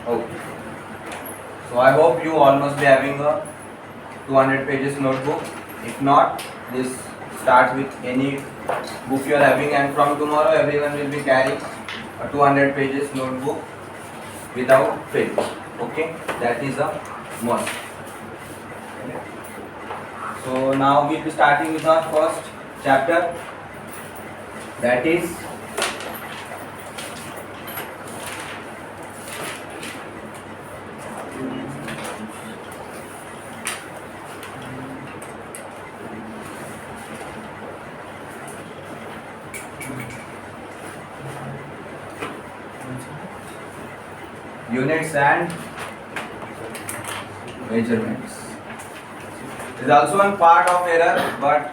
Okay. So I hope you all must be having a 200 pages notebook. If not, this start with any book you are having, and from tomorrow everyone will be carrying a 200 pages notebook without fail. Okay, that is a must. So now we'll be starting with our first chapter, that is units and measurements. It is also one part of error, but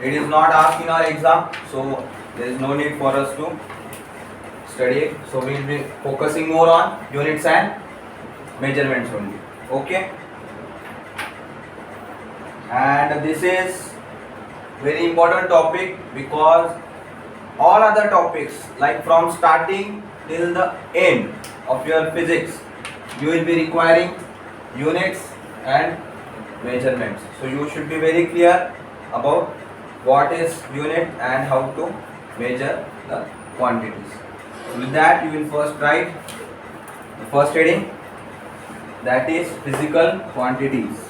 it is not asked in our exam, so there is no need for us to study it. So we will be focusing more on units and measurements only. Okay, and this is very important topic because all other topics, like from starting till the end of your physics, you will be requiring units and measurements. So you should be very clear about what is unit and how to measure the quantities. So with that, you will first write the first heading, that is physical quantities.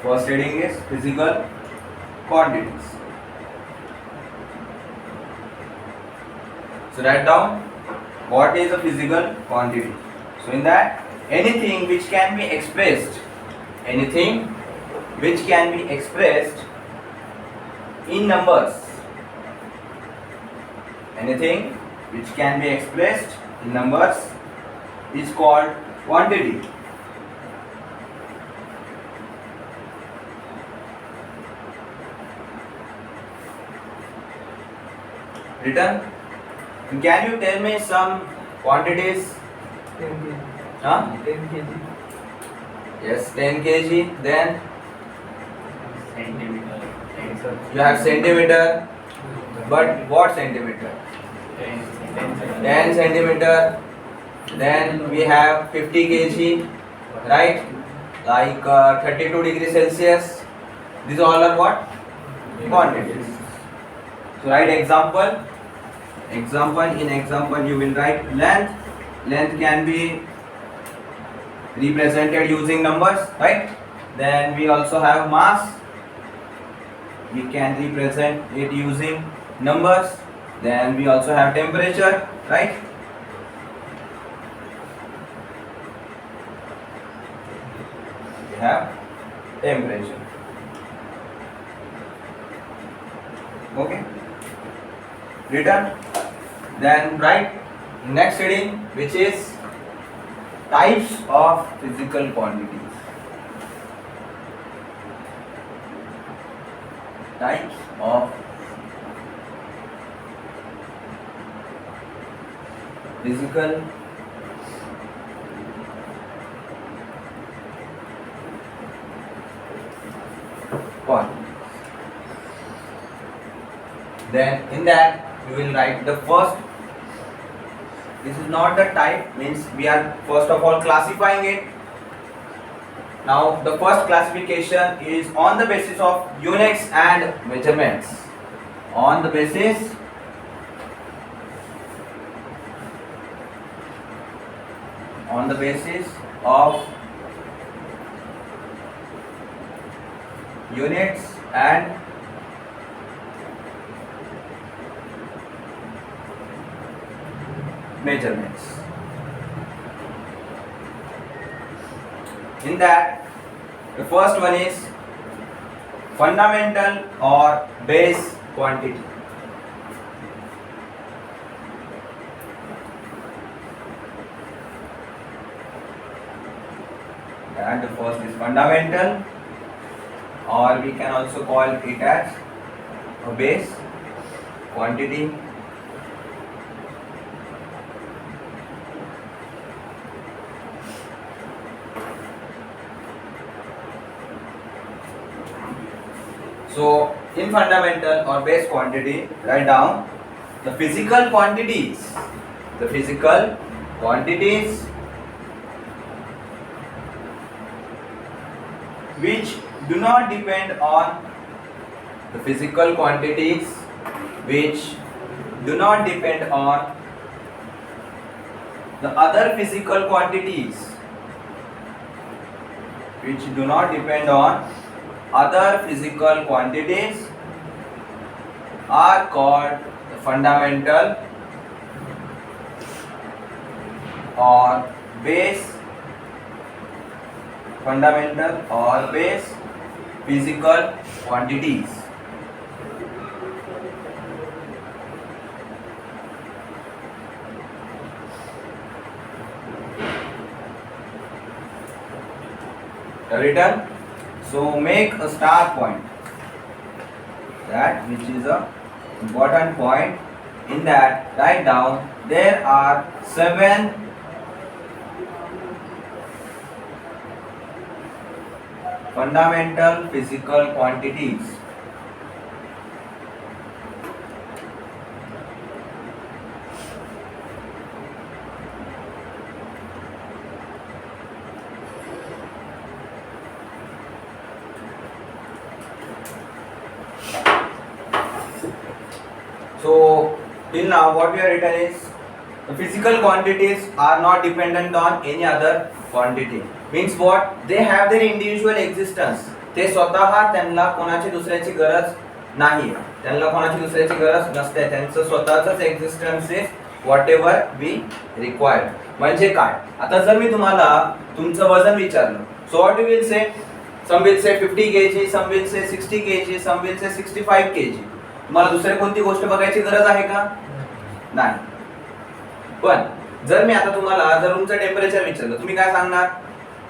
First heading is physical quantities. So write down what is a physical quantity. So in that, anything which can be expressed in numbers, anything which can be expressed in numbers is called quantity. Written. And can you tell me some quantities? 10 kg. Huh? 10 kg. Yes, 10 kg. Then Centimeter. you have centimeter. But what centimeter? 10 centimeter. Then we have 50 kg, right? Like 32 degrees Celsius. These all are what? Quantities. So write example. In example you will write length. Length can be represented using numbers, right? Then we also have mass. We can represent it using numbers. Then we also have temperature, right? We have temperature. Okay, written. Then write next heading, which is types of physical quantities. Types of physical quantities. Then in that you will write the first. This is not the type, means we are first of all classifying it. Now the first classification is on the basis of units and measurements. On the basis of units and measurements. In that, the first one is fundamental or base quantity. And the first is fundamental, or we can also call it as a base quantity. So in fundamental or base quantity, write down the physical quantities. The physical quantities which do not depend on the physical quantities which do not depend on the other physical quantities which do not depend on other physical quantities are called the fundamental or base physical quantities. Written. So make a star point, that which is a important point. In that, write down there are 7 fundamental physical quantities. So till now what we have written is the physical quantities are not dependent on any other quantity. Means what? They have their individual existence. ते स्वतः त्यांना कोणाची दुसऱ्याची गरज नाही, त्यांना कोणाची दुसऱ्याची गरज नसते, त्यांचं स्वतःचंच existence is whatever we require. म्हणजे काय? आता जर मी तुम्हाला तुमचं वजन विचारलं, सो व्हॉट यू विल से? सम विल से 50 kg, सम विल से 60 kg, सम विल से 65 kg. तुम्हाला दुसरी कोणती गोष्ट बघायची गरज आहे का? नाही. पण जर मी आता तुम्हाला जर रूमचं टेम्परेचर विचारलं, तुम्ही काय सांगणार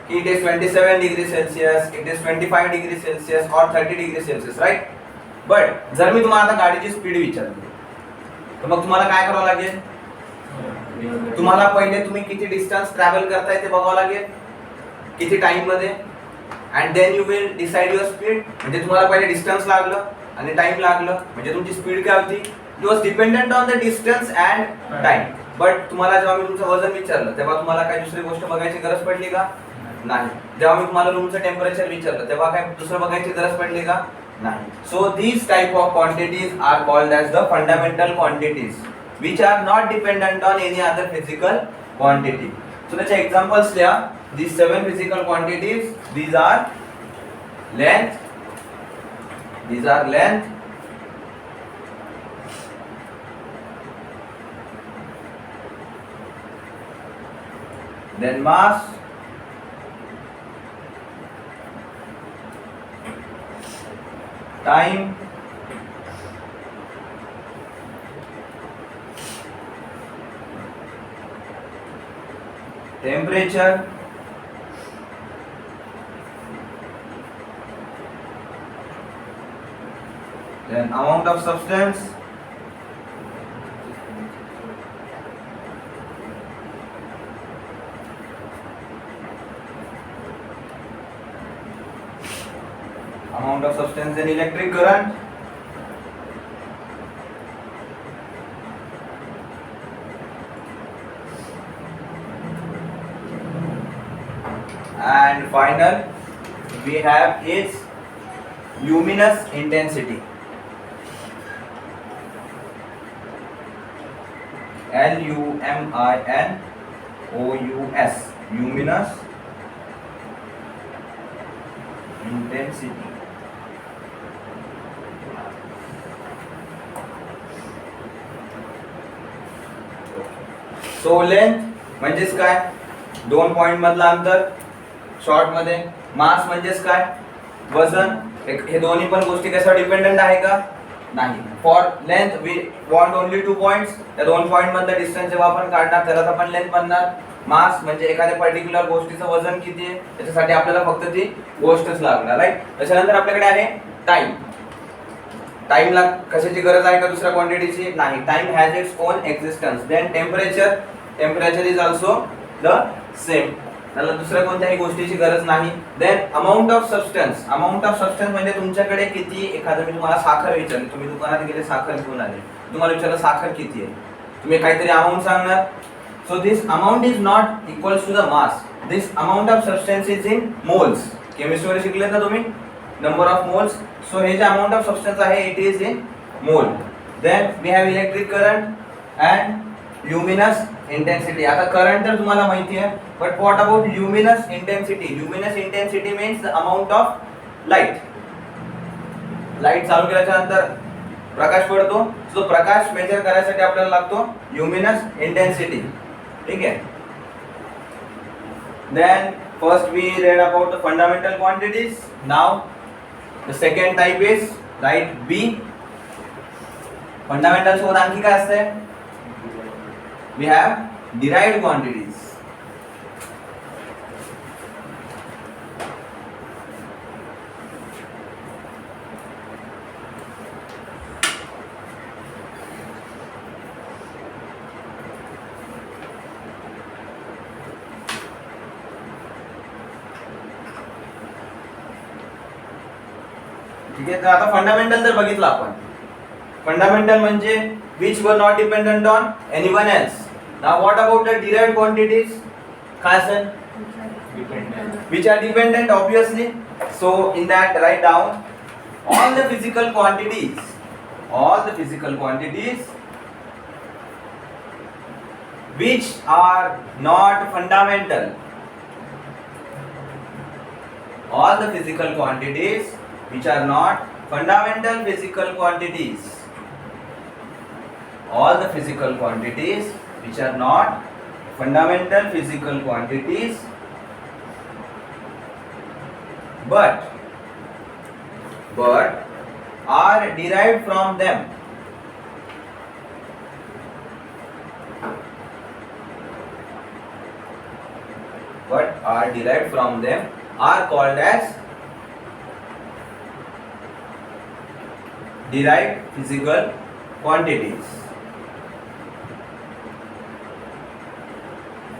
की it is 27 degree Celsius, it is 25 degree Celsius और 30 डिग्री सेल्सियस, राईट? बट जर मी तुम्हाला आता गाडीची स्पीड विचारली, तर मग तुम्हाला काय करावं लागेल? तुम्हाला पहिले तुम्ही किती डिस्टन्स ट्रॅव्हल करताय ते बघावं लागेल, किती टाइम मध्ये, and then you will decide your speed. म्हणजे तुम्हाला पहिले डिस्टन्स लागलं आणि टाइम लागलं, म्हणजे तुमची स्पीड काय होती? It was dependent on the distance and time. But तुम्हाला जेव्हा मी तुमचं वजन विचारलं तेव्हा तुम्हाला काय दुसरी गोष्ट बघायची गरज पडली का? नाही. जेव्हा मी तुम्हाला रूमचं टेम्परेचर विचारलं तेव्हा काय दुसरं बघायची गरज पडली का? नाही. So these type of quantities are called as the fundamental quantities which are not dependent on any other physical quantity. So let's examples here. These 7 physical quantities, these are length, then mass, time, temperature, then amount of substance, in electric current, and final we have is luminous intensity, LUMINOUS, luminous intensity. So length म्हणजेच काय? 2 point मधला अंतर short मध्ये. मास म्हणजेच काय? वजन. हे दोन्ही पण गोष्टी कशावर डिपेंडंट आहे का? नाही. For length we want only 2 points. त्या 2 पॉइंट मधला डिस्टन्स जेव्हा आपण काढणार त्यालाच आपण लेंथ म्हणणार. मास म्हणजे एखाद्या पर्टिक्युलर गोष्टीचं वजन किती आहे त्याच्यासाठी आपल्याला फक्त ती गोष्टच लागणार, राईट? त्याच्यानंतर आपल्याकडे आहे टाइम. टाइमला कशाची गरज आहे का दुसऱ्या क्वांटिटीची? नाही. Time has its own existence. Then temperature is also the same. त्याला दुसऱ्या कोणत्याही गोष्टीची गरज नाही. Then amount of substance. Amount of substance म्हणजे तुमच्याकडे किती, एखादं मी तुम्हाला साखर विचारली, तुम्ही दुकानात गेले साखर घेऊन आले, तुम्हाला विचारलं साखर किती आहे, तुम्ही काहीतरी अमाऊंट सांगणार. So this amount is not equals to the mass. This amount of substance is in moles. केमिस्ट्रीमध्ये शिकलेत ना तुम्ही, नंबर ऑफ मोल्स. सो हे जे अमाऊंट ऑफ सबस्टन्स आहे it is in mole. Then we have electric current and luminous intensity. आता current तर तुम्हाला माहिती आहे, but what about luminous intensity. Luminous intensity means the amount of light. Light चालू केल्याच्या नंतर प्रकाश पडतो, सो प्रकाश मेजर करायसाठी आपल्याला लागतो ल्युमिनस इंटेन्सिटी. ठीक आहे. Then first we read about the fundamental quantities. Now the second type is write B. Fundamental सोबत आणखी काय असते? We have derived quantities. ठीक आहे. तर आता फंडामेंटल जर बघितलं आपण, फंडामेंटल म्हणजे which were not dependent on anyone else. Now what about the derived quantities. काय असेल? Which are dependent obviously. So in that write down all the physical quantities which are not fundamental. All the physical quantities which are not fundamental physical quantities. All the physical quantities which are not fundamental physical quantities, but are derived from them. But are derived from them are called as derived physical quantities.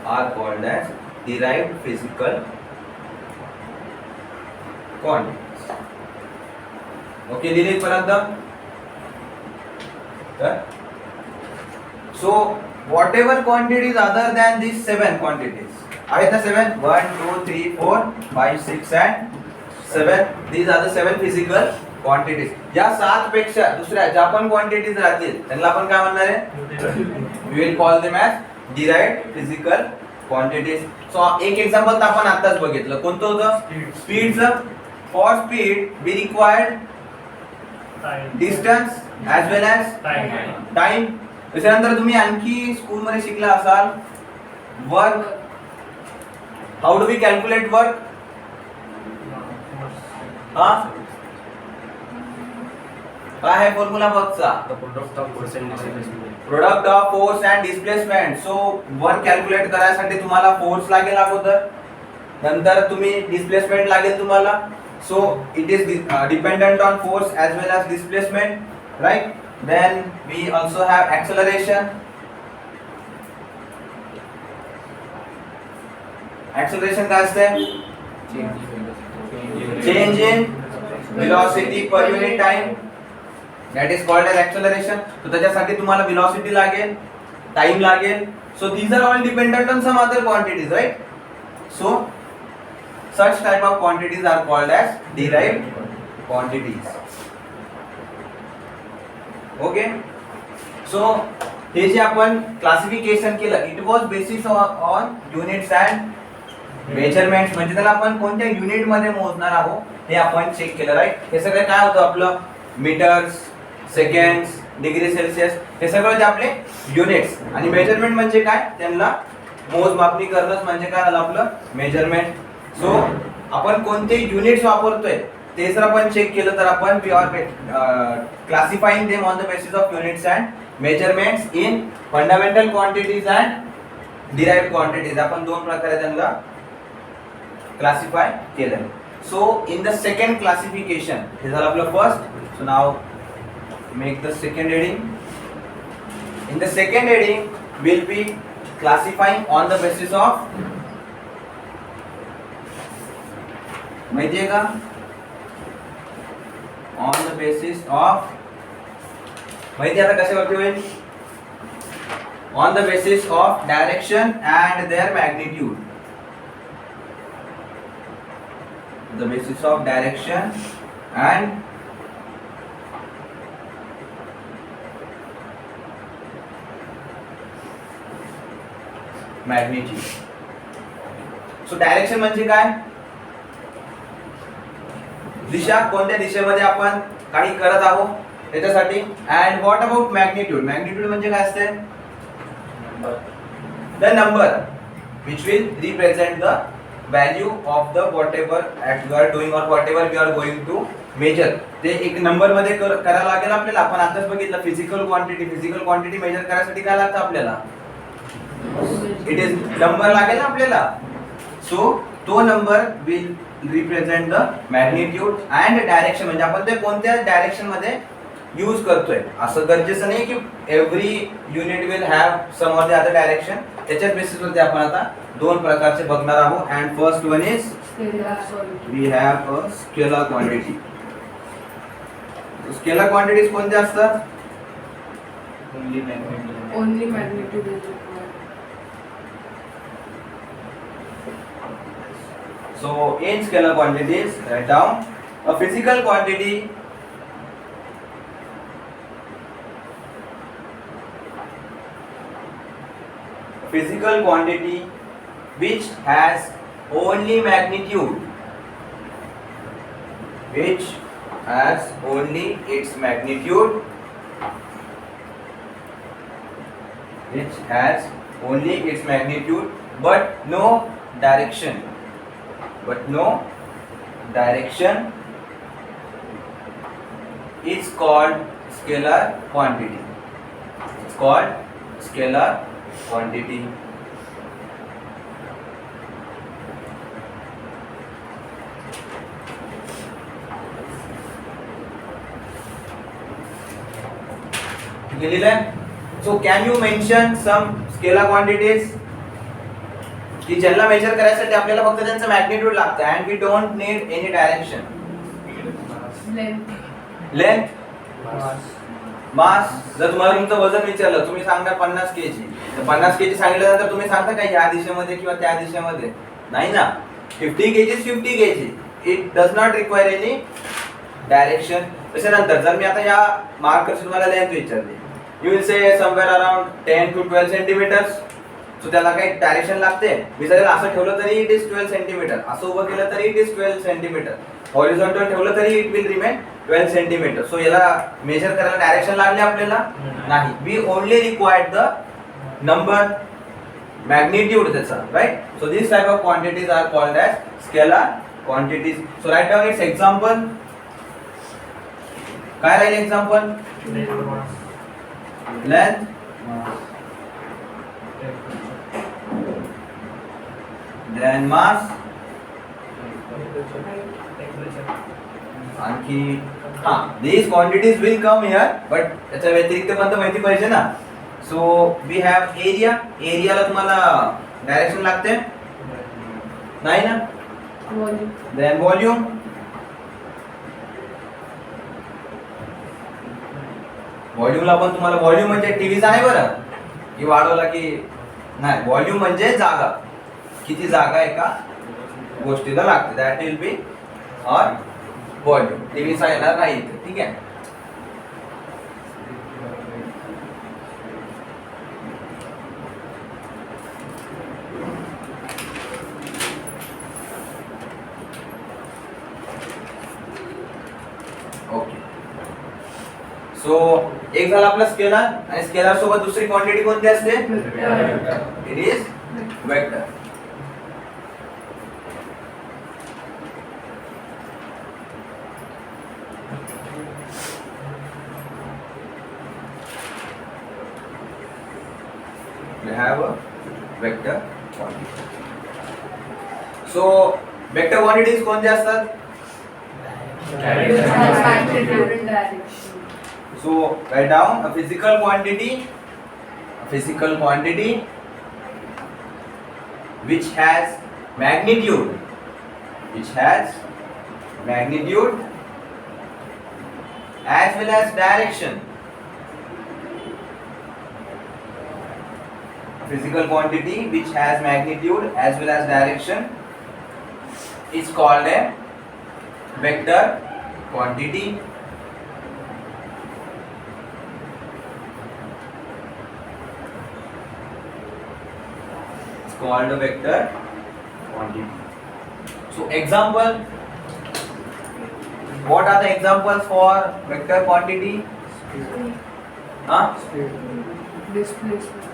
Are called as derived physical quantities. Okay, लिहिले पर्यंत. So whatever quantities other than these 7 quantities आहेत ना, 7, 1 2 3 4 5 6 and 7. These are the 7 physical quantities. या 7 पेक्षा दुसऱ्या ज्या पण quantities राहतील त्यांना आपण काय म्हणणार आहे? We will call them as derived physical quantities. So एक एक्झाम्पल आपण आताच बघितलं. कोणतं होतं? स्पीडचं. For speed we required distance as well as time. त्याच्यानंतर तुम्ही आणखी स्कूल मध्ये शिकला असाल work. How do we calculate work? काय आहे फॉर्म्युला वर्कचा? Product of force and displacement. So work calculate करायसाठी तुम्हाला फोर्स लागेल अगोदर, नंतर तुम्ही डिस्प्लेसमेंट लागेल तुम्हाला. So it is dependent on force as well as displacement, right? Then we also have acceleration. Acceleration काय असते? Change in velocity per unit time. That is called as acceleration. So त्याच्यासाठी तुम्हाला velocity लागेल, time लागेल. So these are all dependent on some other quantities, right? So such type of quantities are called as derived quantities. Okay. So हे जे आपण classification केलं, it was basis on units and measurements. म्हणजे त्याला आपण कोणत्या unit मध्ये मोजणार आहोत हे आपण check केलं, राईट. हे सगळं काय होतं आपलं? मीटर्स, सेकंड्स, डिग्री सेल्सिअस, हे सगळं जे आपले युनिट्स. आणि मेजरमेंट म्हणजे काय? त्यांना मोजमापणी करणं म्हणजे काय झालं आपलं? मेजरमेंट. सो आपण कोणते युनिट्स वापरतोय ते जर आपण चेक केलं तर आपण we are classifying them on the basis of units and measurements in fundamental quantities and derived quantities. आपण दोन प्रकारे त्यांना क्लासिफाय केलं. So in the second classification, हे झालं आपलं first. So now make the second heading. In the second heading will be classifying on the basis of माहितीये का? ऑन द बेसिस ऑफ, माहिती आता कशावरती होईल? On the basis of direction and their magnitude. The basis of direction and magnitude. So direction म्हणजे काय? दिशा, कोणत्या दिशेमध्ये आपण काही करत आहोत त्याच्यासाठी. And what about magnitude? Magnitude म्हणजे काय असते? The number which will represent the value of the whatever act you are doing or whatever you are going to measure. ते एक नंबर मध्ये करायला लागेल आपल्याला. आपण आताच बघितलं फिजिकल क्वांटिटी मेजर करायसाठी काय लागतं आपल्याला? इट इज नंबर लागेल ना आपल्याला. सो तो number will represent the magnitude and direction, म्हणजे आपण ते कोणत्या डायरेक्शन मध्ये यूज करतोय. असं गरजेचं नाही की every unit will have some or the other direction. त्याच्याच बेसिसवरती आपण आता दोन प्रकारचे बघणार आहोत. And first one is we have a scalar quantity. Scalar quantities कोणत्या असतात? Only magnitude is required. So in scalar quantities, write down a physical quantity which has only magnitude, which has only its magnitude, which has only its magnitude but no direction, is called scalar quantity. It's called scalar quantity. So can you mention some scalar quantities की ज्यांना major करायसाठी आपल्याला फक्त त्यांचं magnitude लागतं and we don't need any direction? Length, mass. जर तुम्हाला तुमचं वजन विचारलं, तुम्ही सांगणार 50 kg, तर 50 kg सांगितल्यानंतर तुम्ही सांगता का ह्या दिशेमध्ये किंवा त्या दिशेमध्ये? नाही ना. 50 kg is 50 kg. It does not require any direction. त्याच्यानंतर जर मी आता या मार्करची तुम्हाला लेंथ विचारली, you will say somewhere around 10 to 12 centimetres. So त्याला काही डायरेक्शन लागते. मी जर असं ठेवलं तरी इट इज 12 सेंटीमीटर, असं उभं केलं तरी इट इज 12 सेंटीमीटर, हॉरिझॉन्टल ठेवलं तरी it will remain 12 centimetre. So याला मेजर करायला डायरेक्शन लागले आपल्याला? नाही. We only required the number, magnitude त्याचा, right. So this type of quantities are called as scalar quantities. So write down its example. काय राहील एक्झाम्पल? लेंथ, then mass, आणखी these quantities will come here, but त्याच्या व्यतिरिक्त पण तर माहिती पाहिजे ना. So we have area. एरियाला तुम्हाला डायरेक्शन लागते? नाही ना. then volume, व्हॉल्यूमला पण तुम्हाला, व्हॉल्यूम म्हणजे टीव्हीचा नाही बरं की वाढवला की नाही. व्हॉल्यूम म्हणजे जागा, किती जागा एका गोष्टीला लागते, that will B or volume. टीव्हीचा येणार नाही, ठीक आहे. ओके. सो एक झाला आपला स्केलर, आणि स्केलर सोबत दुसरी क्वांटिटी कोणती असते? It is vector. We have a vector quantity. So vector quantities कोणते असतात? So write down a physical quantity which has magnitude, magnitude as well as direction. Physical quantity which has magnitude as well as direction is called a vector quantity. It's called a vector quantity. So example, what are the examples for vector quantity? Huh? Displacement.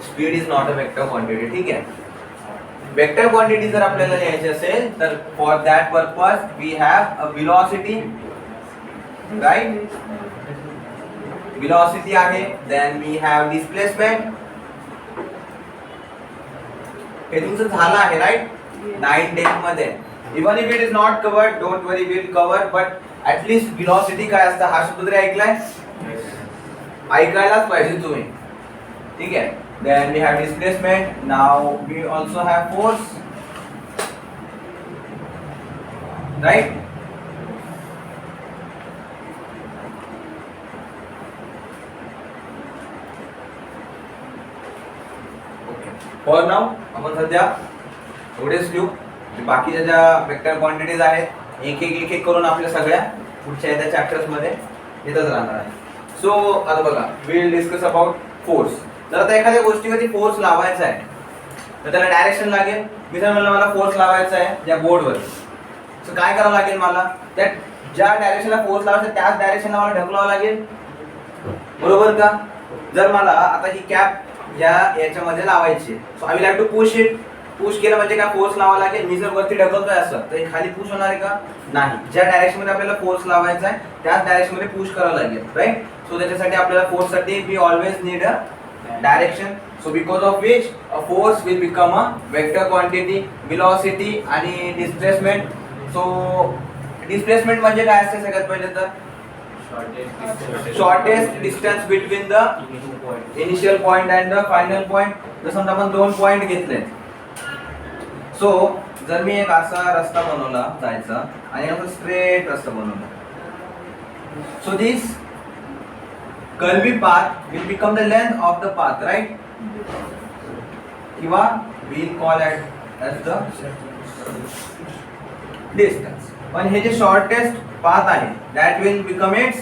Speed is not a vector quantity. ठीक है. Vector quantity जर आपल्याला लिहायची असेल तर for that purpose we have a velocity, right? Velocity आहे, then we have displacement. हे तुमचं झालं आहे, right? 9-10 मध्ये. Even if it is not covered, don't worry, we will cover. But at least velocity काय असतं हा शब्द तरी ऐकलाय? ऐकायलाच पाहिजे तुम्ही. ठीक आहे. Then we have displacement. Now we also have force, right? Okay. For now आपण सध्या एवढेच लिहू. बाकीच्या ज्या वेक्टर क्वांटिटीज आहेत एक एक करून आपल्या सगळ्या पुढच्या येत्या चॅप्टर्स मध्ये येतच राहणार आहे. सो आता बघा, we will discuss about force. जर आता एखाद्या गोष्टीवरती फोर्स लावायचा आहे तर त्याला डायरेक्शन लागेल. मी जर म्हणलं मला फोर्स लावायचा आहे या बोर्डवर, तर काय करावं लागेल? मला त्या ज्या डायरेक्शनला फोर्स लावायचा त्याच डायरेक्शनला मला ढकलावं लागेल, बरोबर का? जर मला आता ही कॅप याच्यामध्ये लावायची, so I will have to push it. Push केलं म्हणजे काय? फोर्स लावावा लागेल. मी जर वरती ढकलतोय असं तर हे खाली पुश होणार आहे का? नाही. ज्या डायरेक्शन मध्ये आपल्याला फोर्स लावायचा आहे त्याच डायरेक्शन मध्ये पुश करावं लागेल, राईट? सो त्याच्यासाठी आपल्याला फोर्स साठी we always need a direction. So because of which a force will become a vector quantity, velocity आणि displacement. So displacement म्हणजे काय असते सगळ्यात पहिले तर? shortest distance between the initial point and the final point. जर समजा आपण दोन पॉइंट घेतले, सो जर मी एक असा रस्ता बनवला जायचा आणि असा स्ट्रेट रस्ता बनवला, so this curvy path will become the length of the path, right? किंवा we'll call it as the distance. पण हे जे shortest path आहे that will become its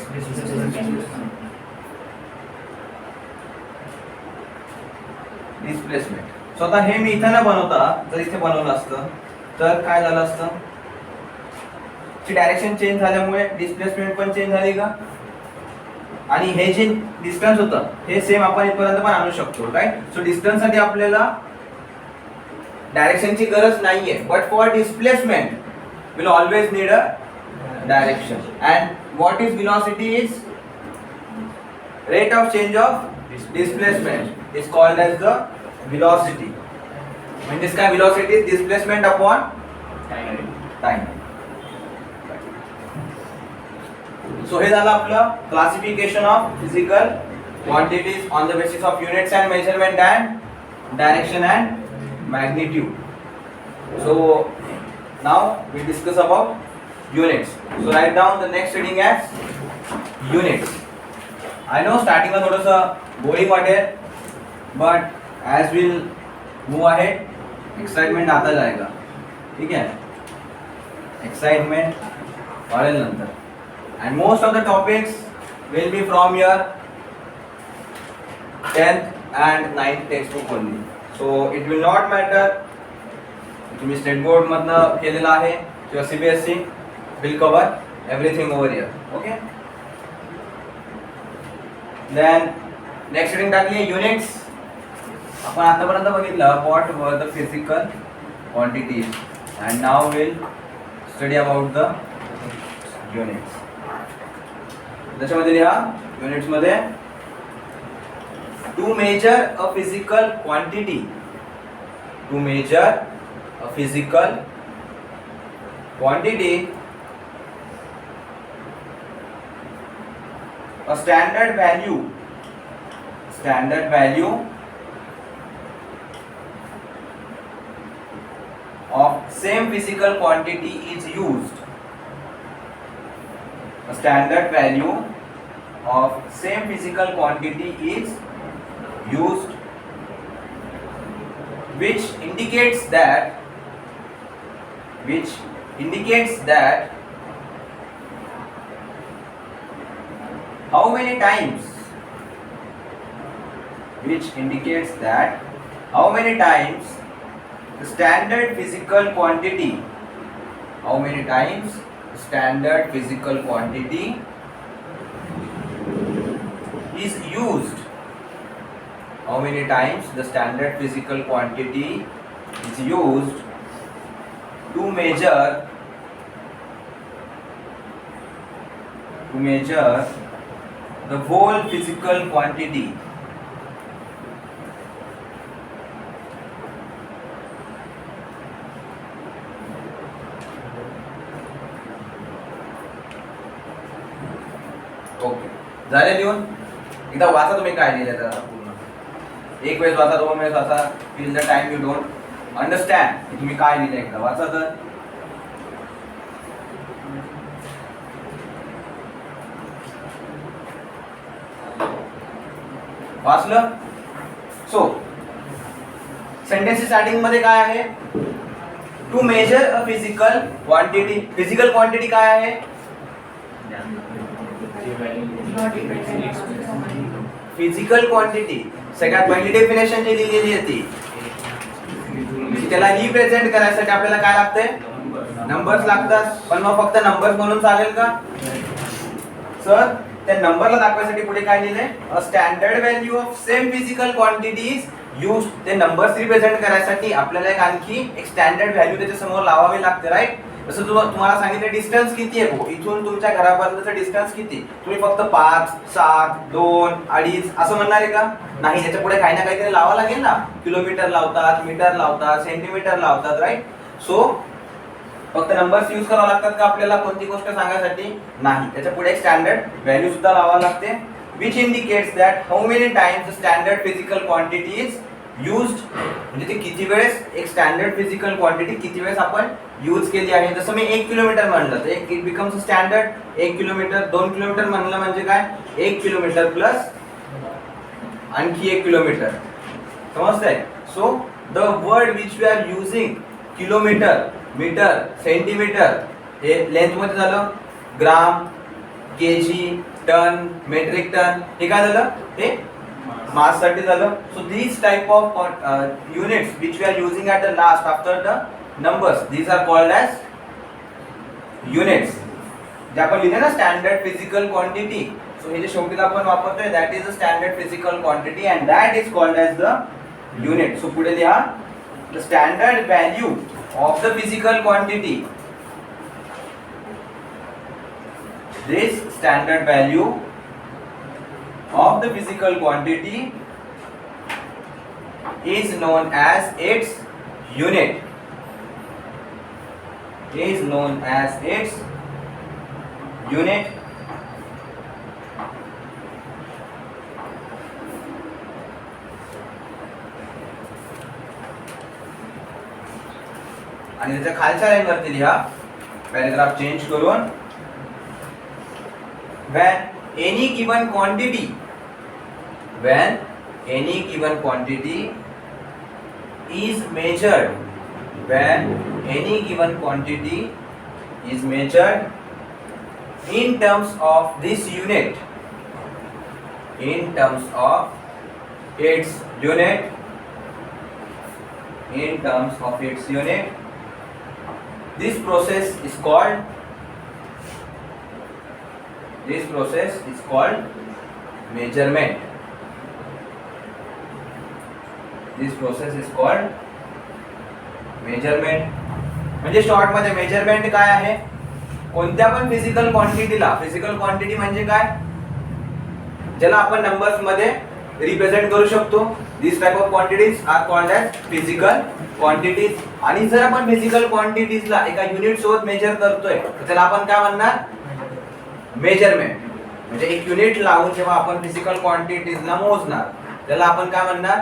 displacement. So आता हे मी इथे न बनवता जर इथे बनवलं असतं तर काय झालं असतं? ची डायरेक्शन चेंज झाल्यामुळे डिस्प्लेसमेंट पण चेंज झाली का? आणि हे जे डिस्टन्स होतं हे सेम आपण इथपर्यंत पण आणू शकतो, राईट? सो डिस्टन्स साठी आपल्याला डायरेक्शनची गरज नाहीये, but for displacement will always need a direction. And what is velocity? Is rate of change of displacement is called as the velocity. म्हणजेच काय? Velocity is displacement upon time. So हे झालं आपलं classification of physical quantities on the basis of units and measurement and direction and magnitude. So now we discuss about units. So write down the next reading as units. I know स्टार्टिंगला थोडंसं boring वाटेल, but as will move ahead excitement आता जाएगा. ठीक है, excitement वाढेल नंतर. And most of the topics will be from your 10th and 9th textbook only. So it will not matter तुम्ही स्टेट बोर्ड मधनं केलेला आहे किंवा CBSE will cover everything over here. Okay. Then next reading टाकली units. आपण आतापर्यंत बघितलं what were the physical quantities and now we'll study about the units. त्याच्यामध्ये लिहा युनिट्स मध्ये to measure a physical quantity. To measure a physical quantity, a standard value of same physical quantity is used a standard value of same physical quantity is used, which indicates that how many times the standard physical quantity is used, to measure the whole physical quantity. Okay, झाले लिहून? एकदा वाचा तुम्ही काय लिहिलंय त्याला पूर्ण. एक वेळेस वाचा, दोन वेळेस वाचा. Till the time you don't understand की तुम्ही काय लिहिलंय, एकदा वाचा तर. वाचलं? सो सेंटेन्स स्टार्टिंग मध्ये काय आहे? To measure a physical quantity. Physical quantity काय आहे? फिजिकल क्वांटिटी सगळ्यात पहिली डेफिनेशन जी लिहिलेली आहे ती, त्याला रिप्रेझेंट करायसाठी आपल्याला काय लागतंय? नंबर्स लागतात. पण मग फक्त नंबर्स म्हणून चालेल का सर? त्या नंबरला दाखवायसाठी पुढे काय लिहिलंय? अ standard value of same physical quantity is used. ते नंबर्स रिप्रेझेंट करायसाठी आपल्याला एक स्टँडर्ड व्हॅल्यू त्याच्या समोर लावावी लागते, राईट? जसं तुम्हाला सांगितलं डिस्टन्स किती आहे, इथून तुमच्या घरापर्यंतचं डिस्टन्स किती. तुम्ही फक्त 5, 7, 2, 2.5 असं म्हणणार आहे का? नाही, त्याच्या पुढे काही ना काहीतरी लावावं लागेल ना. किलोमीटर लावतात, मीटर लावतात, सेंटीमीटर लावतात, राईट? सो फक्त नंबर्स यूज करावं लागतात का आपल्याला कोणती गोष्ट सांगण्यासाठी? नाही, त्याच्या पुढे एक स्टँडर्ड व्हॅल्यू सुद्धा लावावं लागते, which indicates that how many times the standard physical quantity is used. म्हणजे ते किती वेळेस एक स्टँडर्ड फिजिकल क्वांटिटी किती वेळेस आपण यूज केली आहे. जसं मी 1 किलोमीटर म्हणलं तर it becomes a standard 1 kilometre. 2 kilometre म्हणलं म्हणजे काय? 1 किलोमीटर प्लस आणखी 1 किलोमीटर. समजतंय? So the word which we are using, kilometre, metre, centimetre, हे लेंथ मध्ये झालं. Gram, KG, tonne, metric tonne, हे काय झालं? हे मास साठी झालं. सो these type of units which we are using at the last after the numbers, these are called as units. जे आपण लिहिले ना स्टँडर्ड फिजिकल क्वांटिटी, सो हे जे शेवटीला आपण वापरतोय that is a standard physical quantity and that is called as the unit. सो पुढे लिहा the standard value of the physical quantity. This standard value of the physical quantity is known as its unit. आणि त्याच्या खालच्या line वरती लिहा, paragraph change करून, when any given quantity is measured in terms of this unit, this process is called measurement. म्हणजे short मध्ये measurement काय आहे? कोणत्या पण फिजिकल क्वांटिटीला, फिजिकल क्वांटिटी म्हणजे काय? ज्याला आपण नंबर्स मध्ये रिप्रेझेंट करू शकतो. This type of quantities are called as physical quantities. आणि जर आपण फिजिकल क्वांटिटीजला एका युनिट सोबत मेजर करतोय तर त्याला आपण काय म्हणणार? मेजरमेंट. म्हणजे एक युनिट लावून जेव्हा आपण फिजिकल क्वांटिटीजला मोजणार त्याला आपण काय म्हणणार?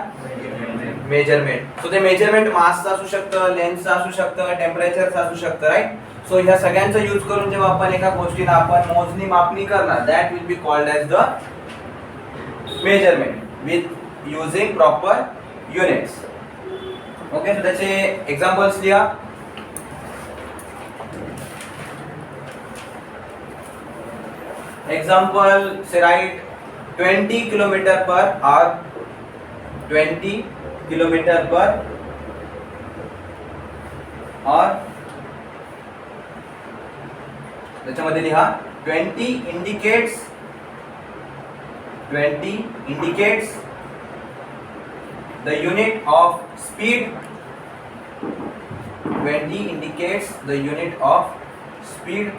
मेजरमेंट. सो ते मेजरमेंट मासचं असू शकतं, लेन्थचं असू शकतं, टेम्परेचरचं असू शकतं, राईट. सो ह्या सगळ्यांचा यूज करून जेव्हा आपण एका गोष्टीला आपण मोजणी मापणी करणार, that will be called as the measurement with using proper units. Okay, so त्याचे एक्झाम्पल्स लिहा. Example, say write 20 kilometer per hour. 20 kilometer per hour. त्याच्यामध्ये लिहा 20 indicates the unit of speed. 20 indicates the unit of speed.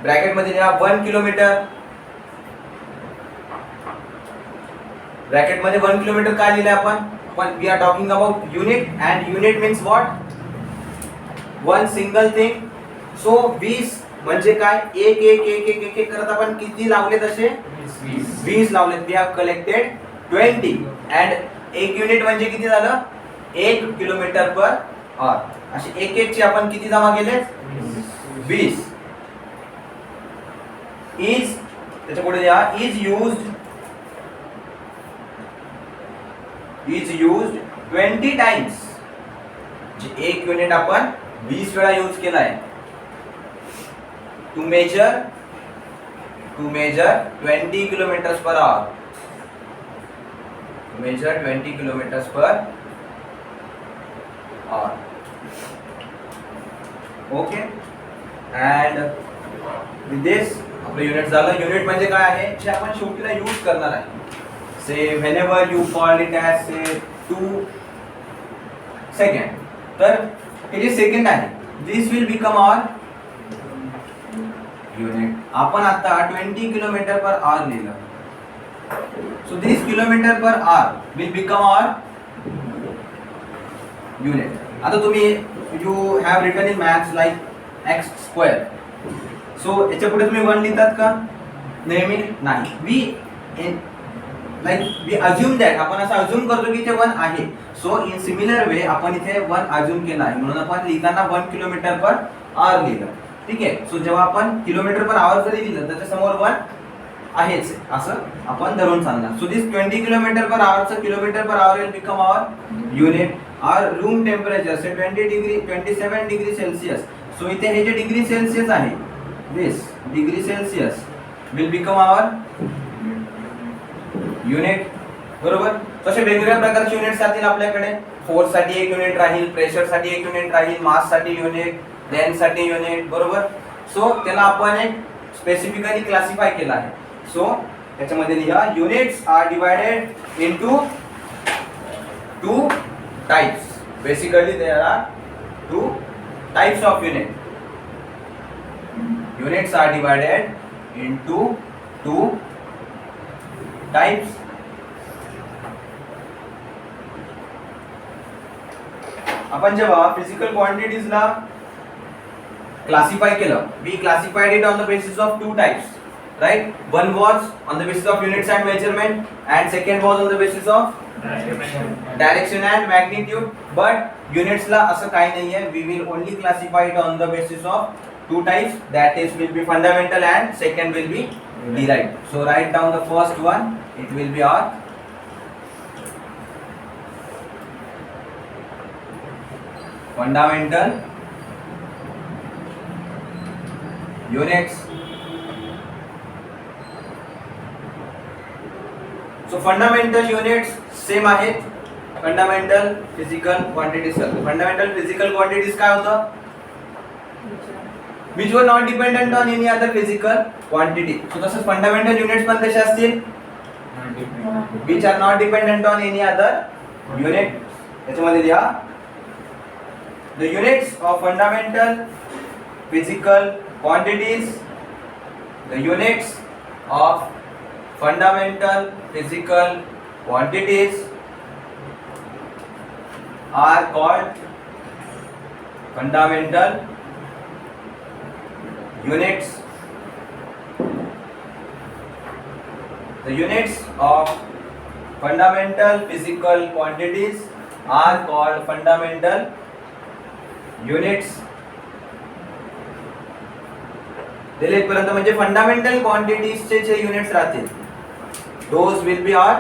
Bracket मध्ये लिहा 1 kilometre. Bracket मध्ये 1 kilometre काय लिहिले आपण we are talking about unit and unit means what, one single thing. So 20 म्हणजे काय, एक एक एक एक एक एक करत आपण किती लावले तसे 20 लावले. वी हॅव कलेक्टेड 20 अँड एक युनिट म्हणजे किती झालं 1 किलोमीटर पर आवर. असे एक एक चे आपण किती जमा केले 20. is त्याच्या पुढे या is used 20 times. जे एक युनिट आपण 20 वेळा यूज केलाय. To measure 20 kilometres per hour. Measure 20 kilometres per hour. Okay, and with this आपलं युनिट झालं. युनिट म्हणजे काय आहे, जे आपण शेवटीला यूज करणार आहे. Say whenever you call it as say 2 second. तर हे जे सेकंड आहे this will become our unit. आपण आता 20 किलोमीटर पर आवर लिहिलं. So this kilometre per hour will become our unit. आता तुम्ही you have written in maths like x square. So याच्या पुढे तुम्ही 1 लिहितात का नेहमी नाही. वी अज्युम दॅट, आपण असं अज्युम करतो की इथे 1 आहे. सो इन सिमिलर वे आपण इथे 1 अज्युम केला आहे म्हणून आपण लिहिताना 1 किलोमीटर पर आवर लिहिलं. ठीक आहे. सो जेव्हा आपण किलोमीटर पर आवर जरी लिहिलं त्याच्या समोर 1 आहेच असं आपण धरून चालणार. सो दिस 20 किलोमीटर पर आवरचं kilometre per hour will become our unit. Our room temperature say 27 degree Celsius. So इथे हे जे डिग्री सेल्सिअस आहे this degree Celsius will become our unit. बरोबर. तसे वेगवेगळ्या प्रकारचे युनिट्स असतील आपल्याकडे. फोर्स साठी एक युनिट राहील, प्रेशर साठी एक युनिट राहील, मास साठी युनिट, लेंथ साठी युनिट. बरोबर. सो त्याला आपण एक स्पेसिफिकली क्लासिफाय केला आहे. सो त्याच्यामध्ये लिहा units are divided into 2 types. Basically there are 2 types of unit. Units are divided into 2 types. आपण जेव्हा फिजिकल क्वांटिटीजला क्लासिफाय केलं, we classified it on the basis of 2 types, right? One was on the basis of units and measurement, and second was on the basis of direction and magnitude. But units ला असं काही नाहीये. We will only classify it on the basis of 2 types, that is will be fundamental and second will be derived. So write down the first one, it will be our fundamental units. So fundamental units same आहेत. fundamental physical quantities. fundamental physical quantities काय होतं, which were not dependent on any other physical quantity. So तसंच fundamental units पण कसे असतील, which are not dependent on any other unit. त्याच्यामध्ये लिहा the units of fundamental physical quantities. The units of fundamental physical quantities are called fundamental units. The units of fundamental physical quantities are called fundamental units. दिले इथपर्यंत म्हणजे fundamental क्वांटिटीजचे जे units राहतील those will be are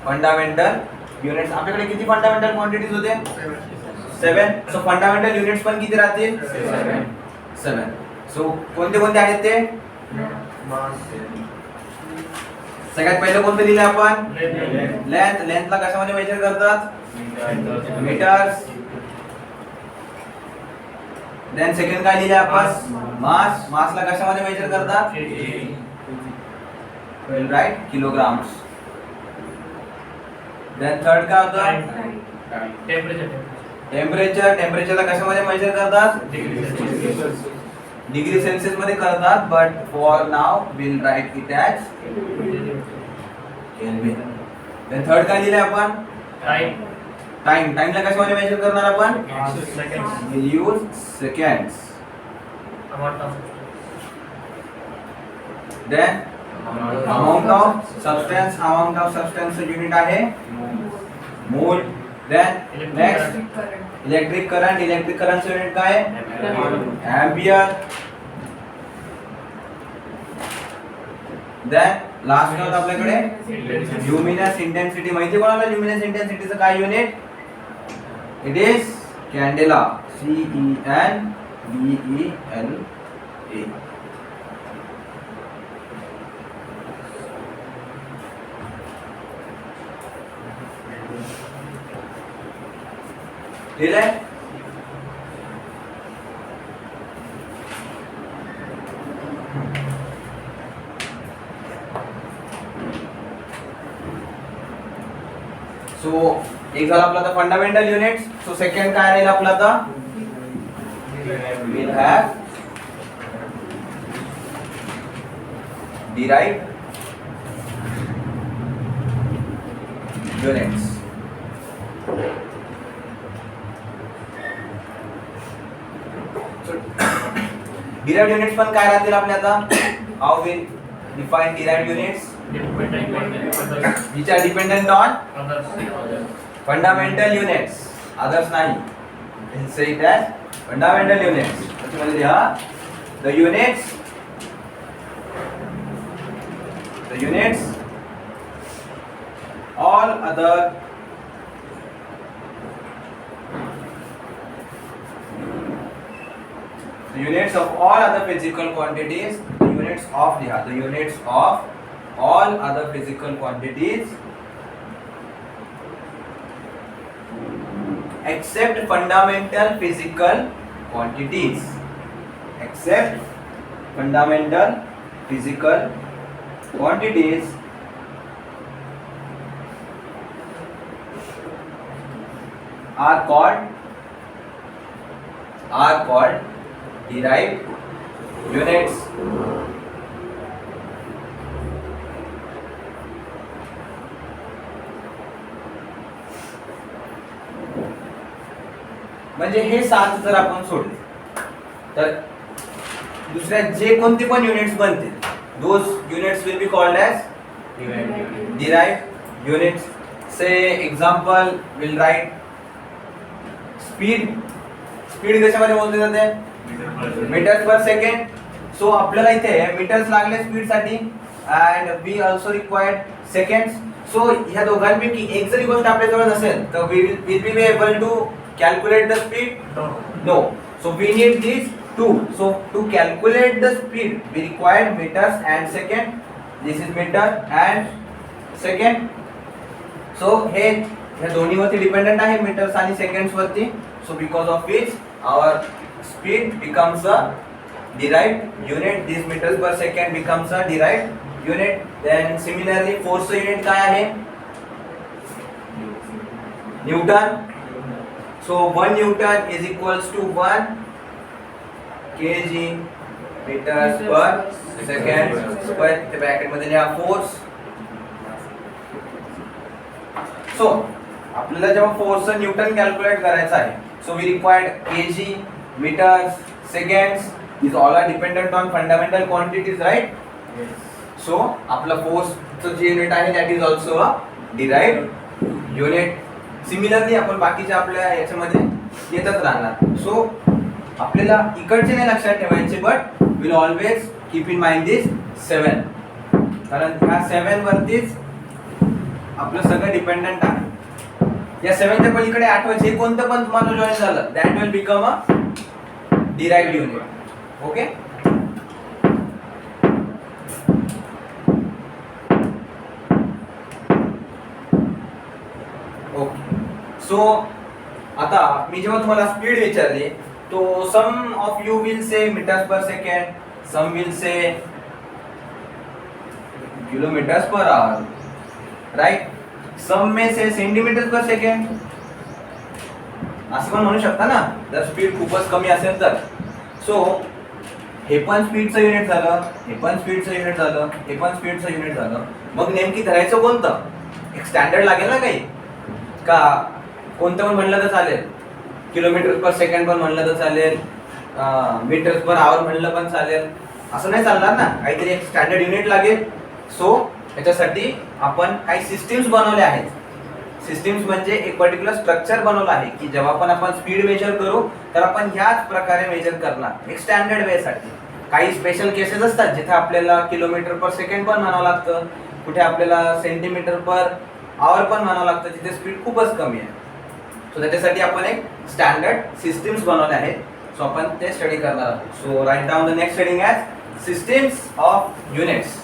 fundamental units. आपल्याकडे किती fundamental quantities होते? 7. सो fundamental units पण किती राहतील? 7. सो कोणते कोणते आहेत ते? सगळ्यात पहिलं कोणतं लिहिलं आपण? लेंथ. लेंथला कशामध्ये मेजर करतात? मीटर्स. देन सेकंड काय लिहिले आपण? मास. मासला कशामध्ये मेजर करतात? Right, kilograms. देन थर्ड काय होतं? टेम्परेचर. टेम्परेचरला कशामध्ये मेजर करतात? डिग्री सेल्सियस मध्ये करतात, but for now will write it as Kelvin. Then third काय लिहिले आपण? टाइम. टाइमला कशामध्ये मेजर करणार आपण? Will use seconds. Then amount of substance. Amount of substance unit आहे mole. Then next electric current. Electric current unit काय आहे? एम्पियर. देन लास्ट होत आपल्याकडे ल्युमिनस इंटेन्सिटी. माहिती कोणाला ल्युमिनस इंटेन्सिटीचं काय unit? It is candela. CENDELA. ठीक आहे. सो एक झाला आपला आता फंडामेंटल युनिट्स. सो सेकंड काय राहील आपला आता? Will have derived units. Derived units पण काय राहतील आपले आता? How will define derived units? which are dependent on fundamental units, others nahi. We'll say it as fundamental units. त्याच्यामध्ये लिहा the units all other the units of all other physical quantities, the units of liha, the units of all other physical quantities except fundamental physical quantities, except fundamental physical quantities are called derived units. म्हणजे हे 7 जर आपण सोडले तर दुसऱ्या जे कोणते पण units बनतील those units will be called as derived units. Say example will write speed. Speed कशामध्ये मोजली जाते? Metres per second. सो आपल्याला इथे मीटर्स लागले स्पीड साठी and we also required seconds. So ह्या दोघांपैकी एक जरी गोष्ट आपल्या जवळ असेल तर will be able to calculate the speed? No. So we need these two. So to calculate the speed we require meters and second. This is meter and second. So हे दोन्ही वरती डिपेंडेंट आहे मीटर्स आणि seconds वरती. So because of which our speed becomes a derived unit. This meters per second becomes a derived unit. Then similarly force unit काय आहे? Newton. So 1 Newton is equals to 1 kg meters per second square. इथे bracket मध्ये लिहा force. सो आपल्याला जेव्हा force Newton calculate करायचा आहे so we required kg meters seconds. These all are dependent on fundamental quantities, right? सो आपलं फोर्सचं जे युनिट आहे that is also a derived unit. Similarly आपण बाकीच्या आपल्या याच्यामध्ये येतच राहणार. सो आपल्याला इकडचे नाही लक्षात ठेवायचे, but will always keep in mind this 7, कारण ह्या 7 वरतीच आपलं सगळं डिपेंडंट आहे. या 7च्या पलीकडे आठवायचे, हे कोणतं पण तुम्हाला जॉईन झालं that will become a derived unit. Okay. Okay. So आता मी जेव्हा तुम्हाला स्पीड विचारली, तो some of you will say metres per second, some will say kilometres per hour, right. Some may say centimetre पर सेकंड असं पण म्हणू शकता ना, जर स्पीड खूपच कमी असेल तर. सो हे पण स्पीडचं युनिट झालं, हे पण स्पीडचं युनिट झालं, हे पण स्पीडचं युनिट झालं. मग नेमकी धरायचं कोणतं? एक स्टँडर्ड लागेल ना काही, का कोणतं पण म्हणलं तर चालेल, किलोमीटर पर सेकंड पण म्हणलं तर चालेल, मीटर्स पर आवर म्हणलं पण चालेल, असं नाही चालणार ना, काहीतरी एक स्टँडर्ड युनिट लागेल. सो याच्यासाठी आपण काही सिस्टीम्स बनवल्या आहेत. सिस्टीम्स म्हणजे एक पर्टिक्युलर स्ट्रक्चर बनवलं आहे की जेव्हा पण आपण स्पीड मेजर करू तर आपण ह्याच प्रकारे मेजर करणार एक स्टँडर्ड वे साठी. काही स्पेशल केसेस असतात जिथे आपल्याला किलोमीटर पर सेकंड पण म्हणावं लागतं, कुठे आपल्याला सेंटीमीटर पर आवर पण म्हणावं लागतं, जिथे स्पीड खूपच कमी आहे. सो त्याच्यासाठी आपण एक स्टँडर्ड सिस्टीम्स बनवले आहेत. सो आपण ते स्टडी करणार आहोत. So write down the next heading as systems of units.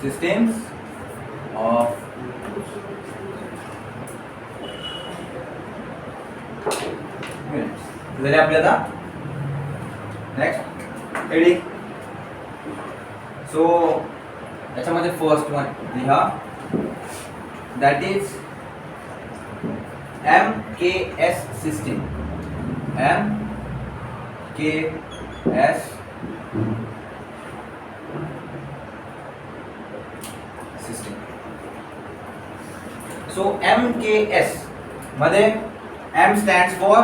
Systems of units. झाले आपल्याला. Next heading. सो याच्यामध्ये फर्स्ट वन लिहा, that is MKS system. MKS system. सो MKS मध्ये M stands for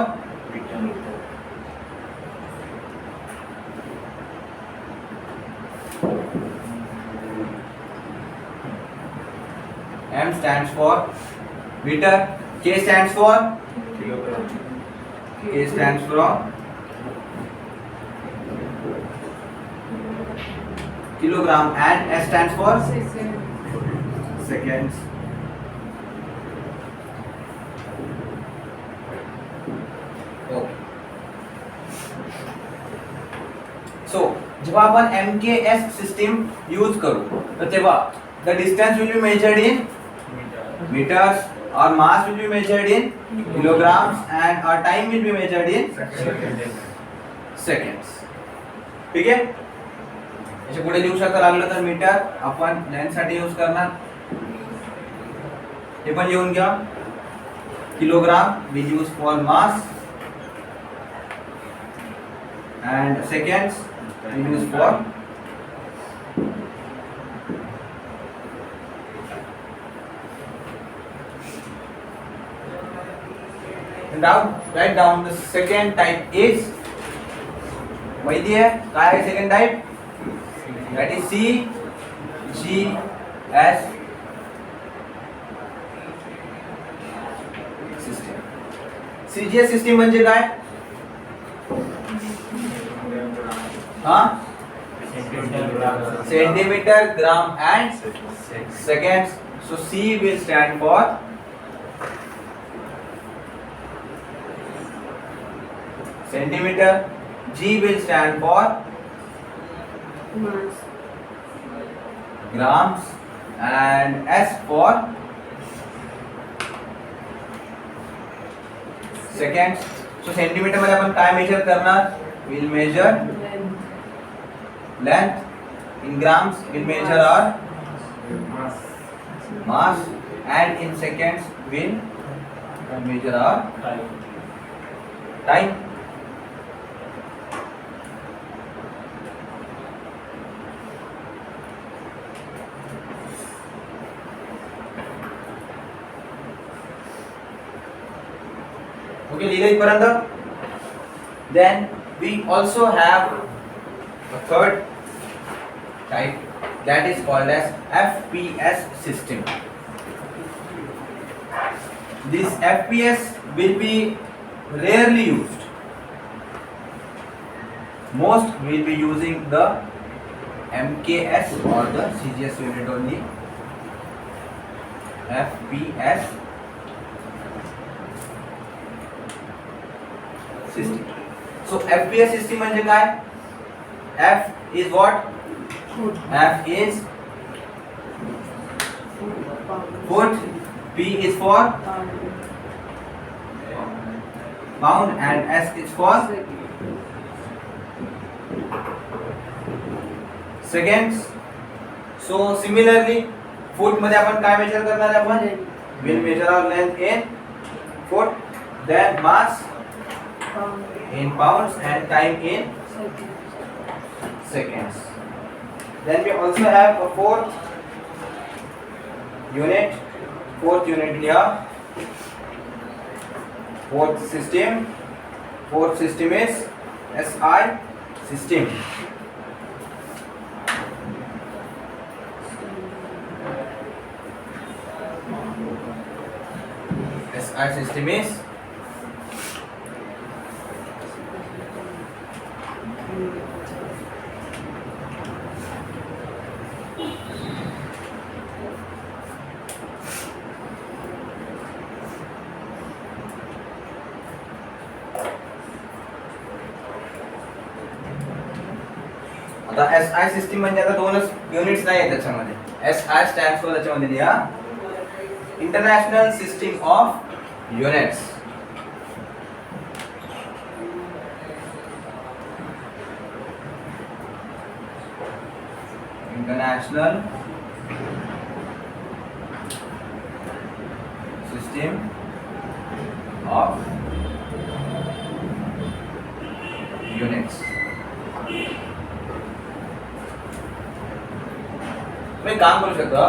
M stands for meter, K stands for kilogram, K stands for kilogram, and S stands for seconds. Okay. So जेव्हा आपण MKS system use करू तर तेव्हा the distance will be measured in meters, our mass will be measured in kilograms, and our time will be measured in seconds. ठीक आहे. याच्या पुढे लिहू शकता लागलं तर मीटर आपण लेंथ साठी यूज करणार, हे पण लिहून घ्या. Kilogram we use for mass, and seconds we use for write down the second type is माहिती आहे काय आहे second type? that is CGS system. CGS system म्हणजे काय? हा, centimetre, gram and seconds. So C will stand for centimeter, G will stand for mass, grams, and S for seconds. So centimetre मध्ये आपण काय मेजर करणार? We'll measure length. In grams we'll measure our mass, and in seconds we'll measure our time. Okay, लिहिलं इथपर्यंत. Then we also have a third type that is called as FPS system. This FPS will be rarely used. Most will be using the MKS or the CGS unit only. FPS system. So FPS system म्हणजे काय? F is what? Food. F is foot. P is for pound and S is for seconds. So similarly, foot मध्ये आपण काय major करणार आहे आपण? We'll measure our length in foot, then mass in pounds and time in seconds. Then we also have a fourth unit here. Fourth system is SI system. SI system is आता SI system म्हणजे आता दोनच units नाही आहेत त्याच्यामध्ये. SI stands for त्याच्यामध्ये लिहा international system of units. International system of units. तुम्ही काम करू शकता,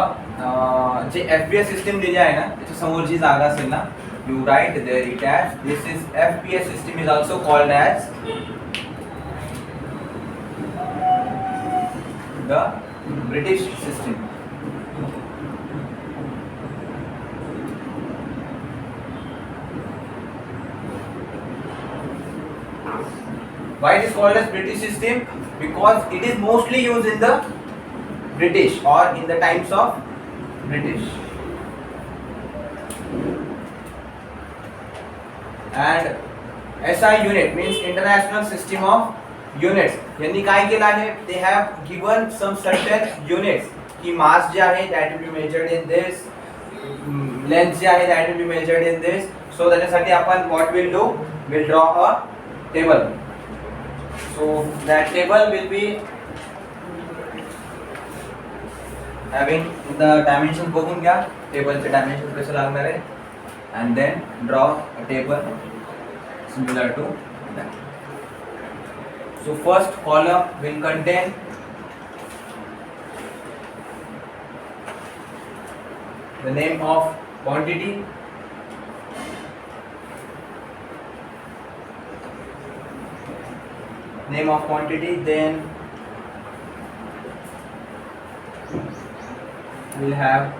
जे FPS सिस्टीम दिली आहे ना त्याच्या समोर जी जागा असेल ना, you write there it as this is FPS system is also called as the British system. Why it is called as British system? Because it is mostly used in the British or in the times of British. And SI unit means International System of Units. यांनी काय केलं आहे? They have given some certain units. की mass जे आहे that will be measured in this, length जे आहे that will be measured in this. So त्याच्यासाठी आपण what will do? We'll draw a table. So that table will be having the dimensions बघून घ्या, टेबलचे dimension कसे लागणार आहे, and then draw a table similar to that. So first column will contain the name of quantity, then we'll have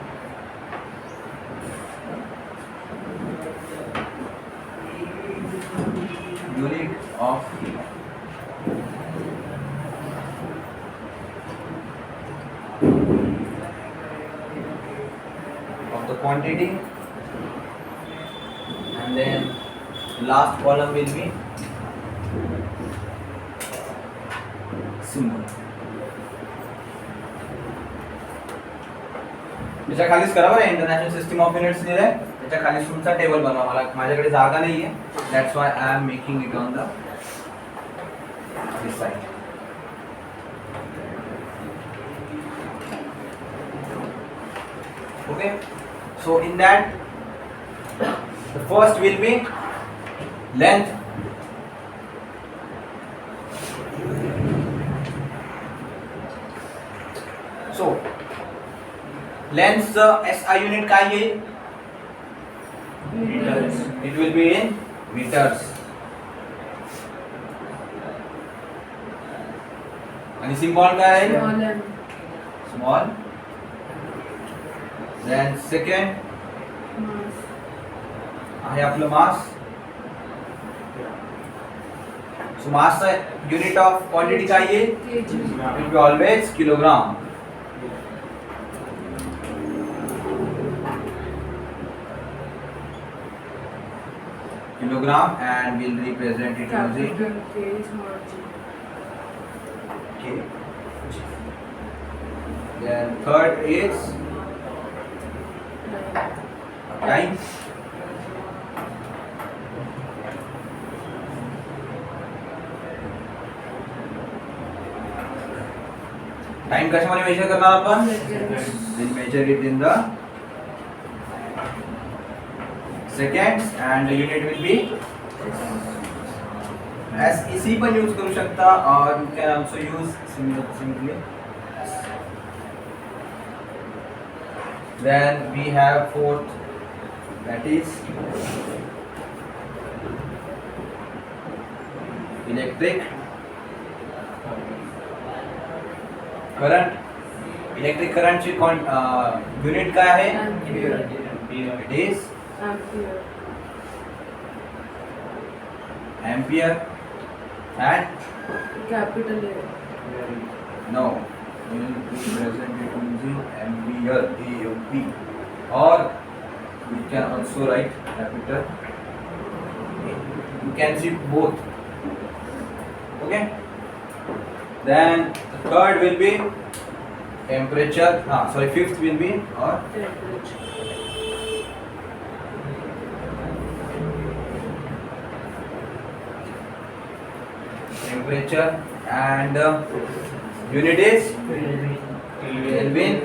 unit of the quantity, and then last column will be symbol. त्याच्या खालीच करा बरं, international system of units दिलंय, त्याच्या खाली तुमचा table बनवा. मला माझ्याकडे जागा नाहीये, that's why I am making it on the this side. Okay, so in that the first will be length. So length SI unit काय येईल? Meters. It will be in metres. आणि सिम्बॉल काय आहे? Small m. Small. Then second Mass. आहे आपलं mass. So mass unit of quantity काय येईल? kg. Will be always kilogram. Kilogram, and we'll represent it using Capital K, small g. K. Then third is Time. time. Time कशामध्ये measure करणार आपण? Seconds. We'll measure it in the seconds and the unit will be SEC पण use करू शकता or you can also use simply. Then we have fourth, that is electric current. Electric current ची unit काय आहे? Ampere. It is Ampere. ampere and Capital A. no, we will represent it using ampere, AMP, or we can also write capital A. You can see both. Okay. Then the third will be temperature. Fifth will be or Temperature. temperature and unit is Kelvin.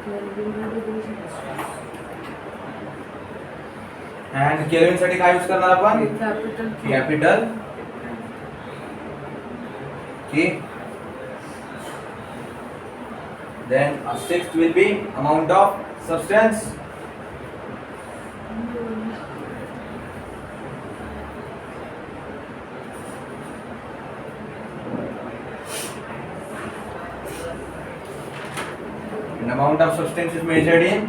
Kelvin degrees Celsius. And Kelvin साठी काय use करणार आपण? Capital K. Capital K. Then sixth will be amount of substance. And amount of substance is measured in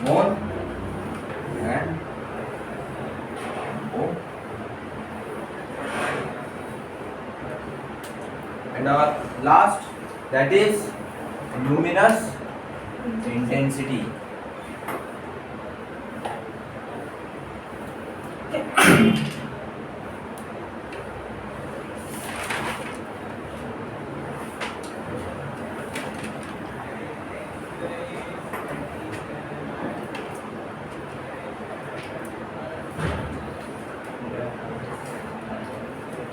mole and mole. And our last, that is luminous intensity.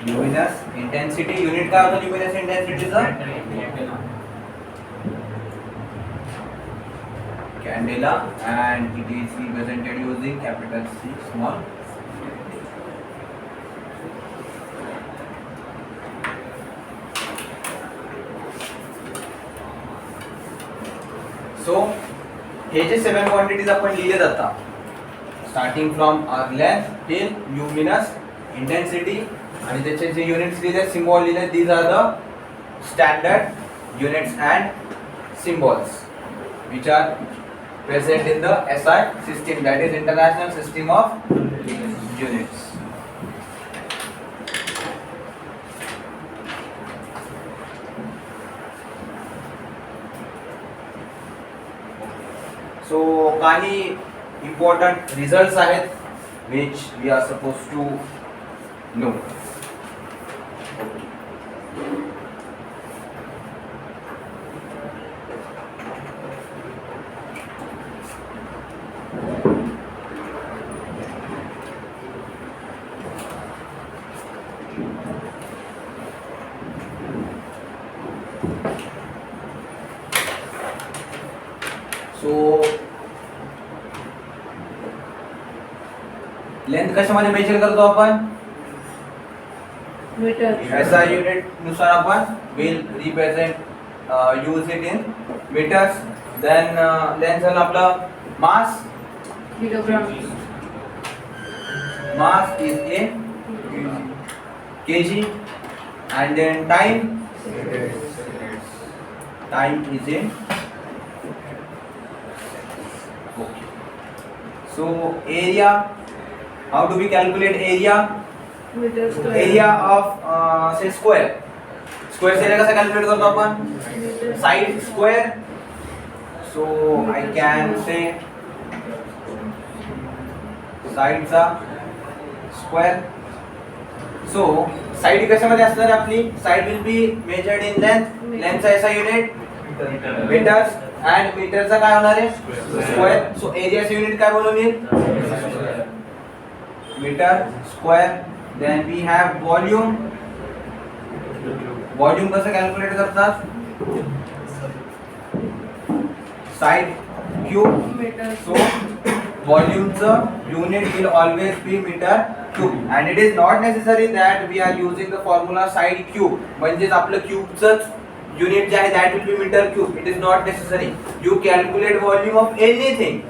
Luminous intensity unit काय होता luminous intensity चा? Candela, and it is represented using capital C, small. So hey J 7 quantities आपण लिहिले आता, starting from our length till luminous intensity, आणि त्याचे जे units लिहिले, symbol लिहिले, these are the standard units and symbols which are present in the SI system, that is International System of Units. So काही important results आहेत which we are supposed to know. So length कशामध्ये major करतो आपण? Meter. SI unit नुसार आपण will represent use it in meters. Then length झालं आपलं मास, kilograms. Mass is in kg, and then time is in. Okay. So area, how do we calculate area? Meter square. Area of say square. Square area कसा calculate करतो आपण? Meter. Side square. So I can say sideचा square. So side कशामध्ये असणार आहे आपली? Side will be measured in length. Length चा ऐसा unit meters, and मीटरचा काय होणार आहे? Square. So एरियाचे युनिट काय बनवून येईल? Metre square. Then we have volume. Volume कसं कॅल्क्युलेट करतात? Side cube. Meter. So volumeचं unit will always be meter cube, and it is not necessary that we are using the formula side cube. म्हणजेच आपलं क्यूबचं unit जे आहे that will be meter cube. It is not necessary. You calculate volume of anything,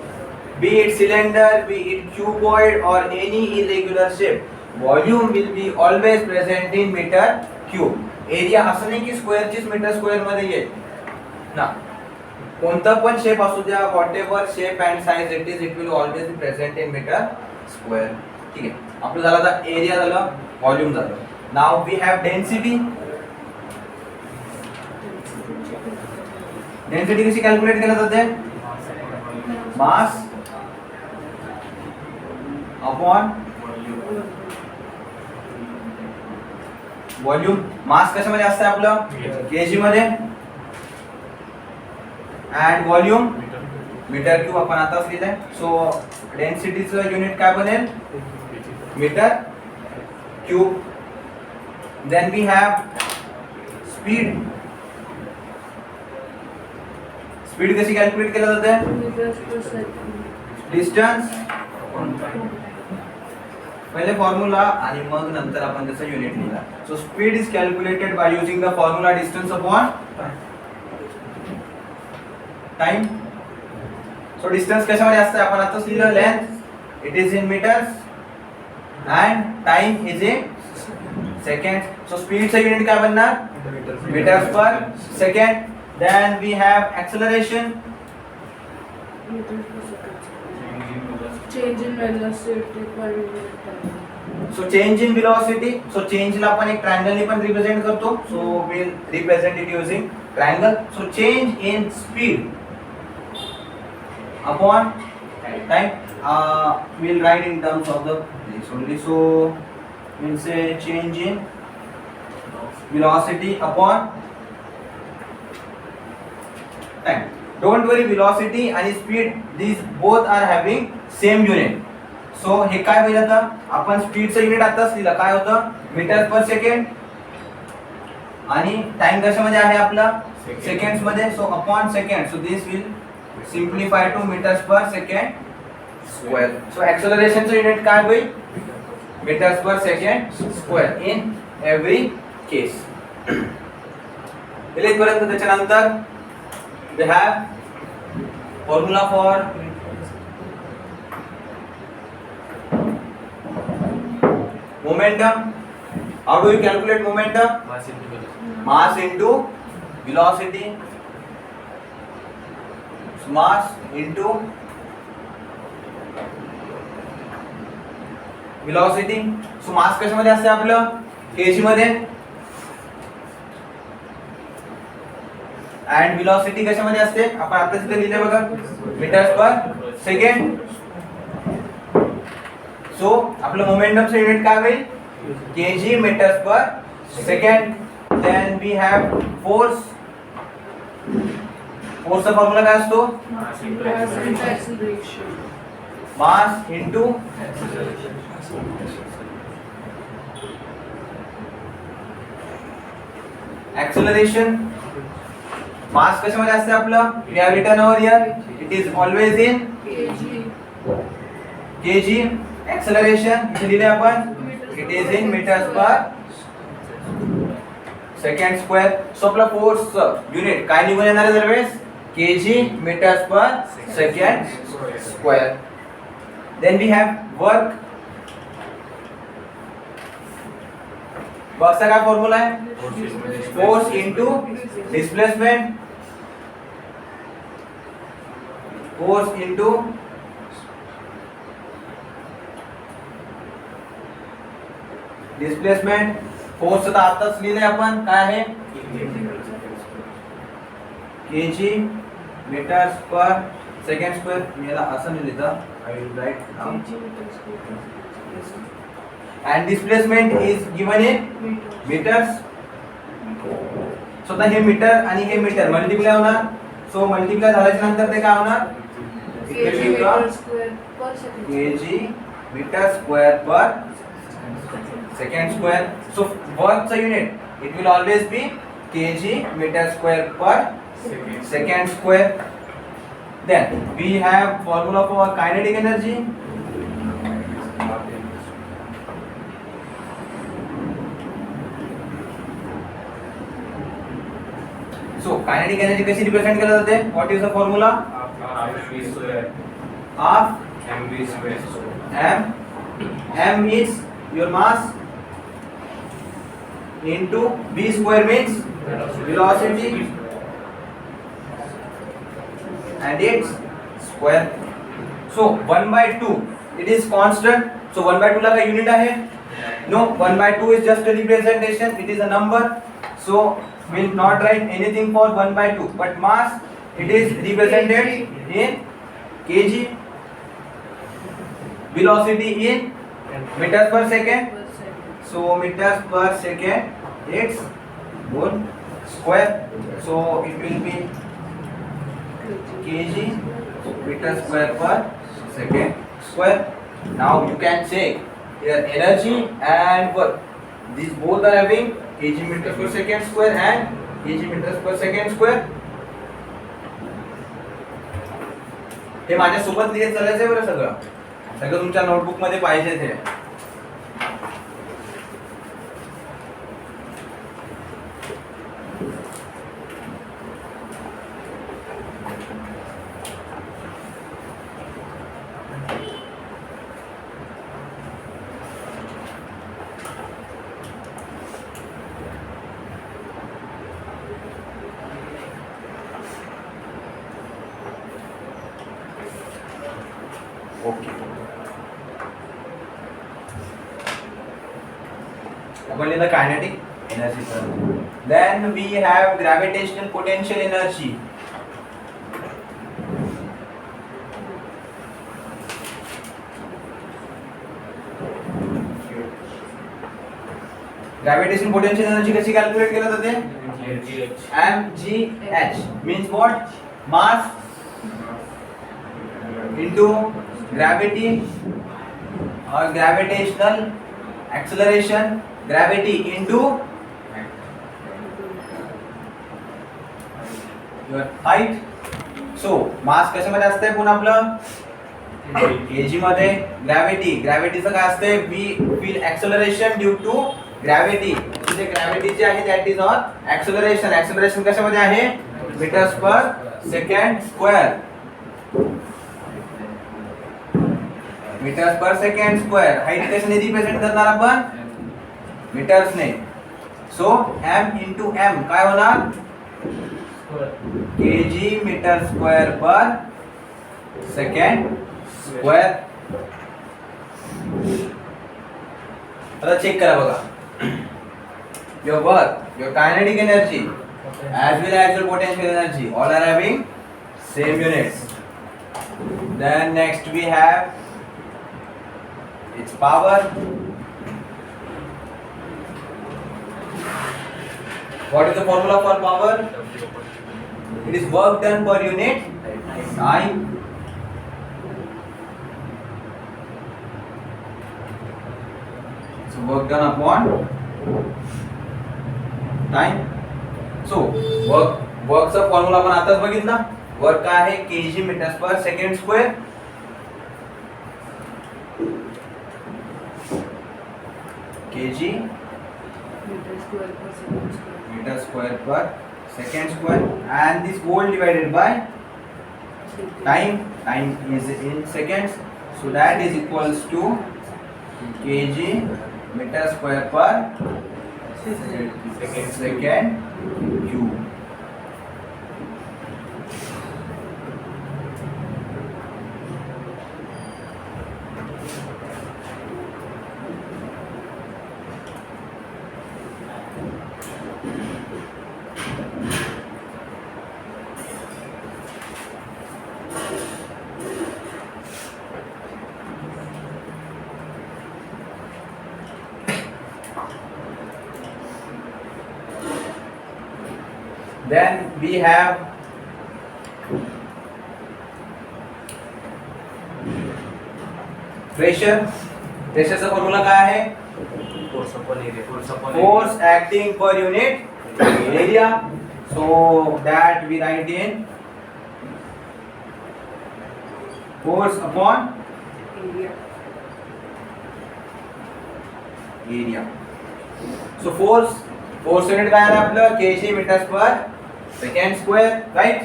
be it cylinder, be it cuboid, or any irregular shape. Volume will be always present in meter cube. Area असं नाही की स्क्वेअरचीच metre square मध्ये येईल ना. कोणता पण shape असू द्या, whatever shape and size it is, it will always be present in meter square. ठीक आहे. आपलं झालं आता एरिया झालं, व्हॉल्यूम झालं. Now we have density. Density कशी कॅल्क्युलेट केली जाते? Mass upon volume. मास कशामध्ये असतं आपलं? केजी मध्ये. अँड व्हॉल्यूम मीटर क्यूब आपण आताच लिहिलंय. सो डेन्सिटीचं युनिट काय बनेल? Metre cube. Then we have speed. Speed कशी कॅल्क्युलेट केली जाते? Meters per second. डिस्टन्स. पहिले फॉर्म्युला आणि मग नंतर आपण त्याचा युनिट लिहिला. So speed is calculated by using the formula distance upon time. So distance कशामध्ये असतं? आपण आताच लिहिलं length. It is in metres and time is in second. So स्पीडचं युनिट काय बनणार? Metres per second. Then we have acceleration. Meters per second. Change in velocity per unit time. So change in velocity. So चेंजला आपण एक ट्रायंगलने पण represent करतो. So will represent it using triangle. So change in speed upon time. We'll write in terms of the this only. So we'll say change in velocity upon time. Don't worry, velocity आणि speed, these both are having same unit. So हे काय होईल आता? आपण स्पीडचं unit आताच लिहिलं. काय होतं? Metre पर सेकंड. आणि टाइम कशामध्ये आहे आपला? सेकंड्स मध्ये. So upon second. So this will simplify to metres per second square. So एक्सेलरेशनचं युनिट काय होईल? Metres per second square in every case. इथपर्यंत. त्याच्यानंतर we have formula for momentum. How do you calculate momentum? Mass into velocity. So mass into velocity. So mass कशामध्ये असते आपलं? kg मध्ये. And velocity कशामध्ये असते? आपण आता तिथे लिहिले बघा, मीटर्स पर सेकंड. सो आपलं मोमेंटमचं युनिट काय होईल? KG metres per second. Then we have force. फोर्सचा फॉर्म्युला काय असतो? Mass into acceleration. Mass into acceleration. Mass कशामध्ये असते आपलं? We have written over here. It is always in kg. KG. Acceleration इथे लिहिले आपण. It is in metres per second square. So आपला फोर्सचं युनिट काय निघून येणार आहे दरवेळेस? KG metres per second square. Then we have work. Work का क्या फॉर्मूला है? Force into displacement, force into displacement. Force तर आताच लिहिले आपण, काय आहे? kg meters per second square. मी याला असं नाही लिहिलं, I will write down. And displacement is given in meters. So हे मीटर आणि हे मीटर मल्टिप्लाय होणार. सो मल्टिप्लाय झाल्याच्या नंतर ते काय होणार? kg meter square per second. kg meter square per second square. So work चा unit it will always be kg meter square per second square. Then we have formula for kinetic energy. So kinetic energy कशी represent केलं जाते? What is the formula? Half m. M is your mass into v square means velocity and its square. So 1/2 it is constant. So 1/2 ला का unit आहे? No, 1/2 is just a representation. It is a number. So we'll not write anything for 1/2. But mass it is represented in kg. Velocity in meters per second. Per second. So meters per second its whole square. So it will be kg meter square per second square. Now you can say here energy and work. These both are having kg meters per second square and kg meters per second square. हे माझ्या सोबत लिहित चालायचंय बरं सगळं. सगळं तुमच्या notebook मध्ये पाहिजे ते. Okay. अपन लिहिलं kinetic energy term. Then we have gravitational potential energy. Gravitational potential energy कशी कॅल्क्युलेट केलं जाते? mgh means what? Mass into gravity or gravitational acceleration, gravity into your height. So mass कशामध्ये असते पुन्हा आपलं kg मध्ये. ग्रॅव्हिटीचं काय असते? we feel acceleration due to gravity. म्हणजे ग्रॅव्हिटी जी आहे that is on acceleration कशामध्ये आहे? meters per second square. Metres per second square. Height कशाने रिप्रेझेंट करणार आपण? मीटर्स ने. सो m इंटू m काय होणार? kg मीटर स्क्वेअर पर सेकंड स्क्वेअर. आता चेक करा बघा. your work, your kinetic energy as well as your potential energy all are having same units. Then next we have its power. What is the formula for power? It is work done per unit time. So work done upon time. So work चा formula आपण आताच बघितला. Work काय आहे? kg meters per second square. kg Meter square per second square. meter square per second square, and this whole divided by time. Time is in seconds. So that is equals to kg meter square per second cube. Then we have pressure. प्रेशरचा formula काय आहे? Force acting per unit area. So that we write in force upon area. So force unit काय आहे आपलं? kg meters per second square, right?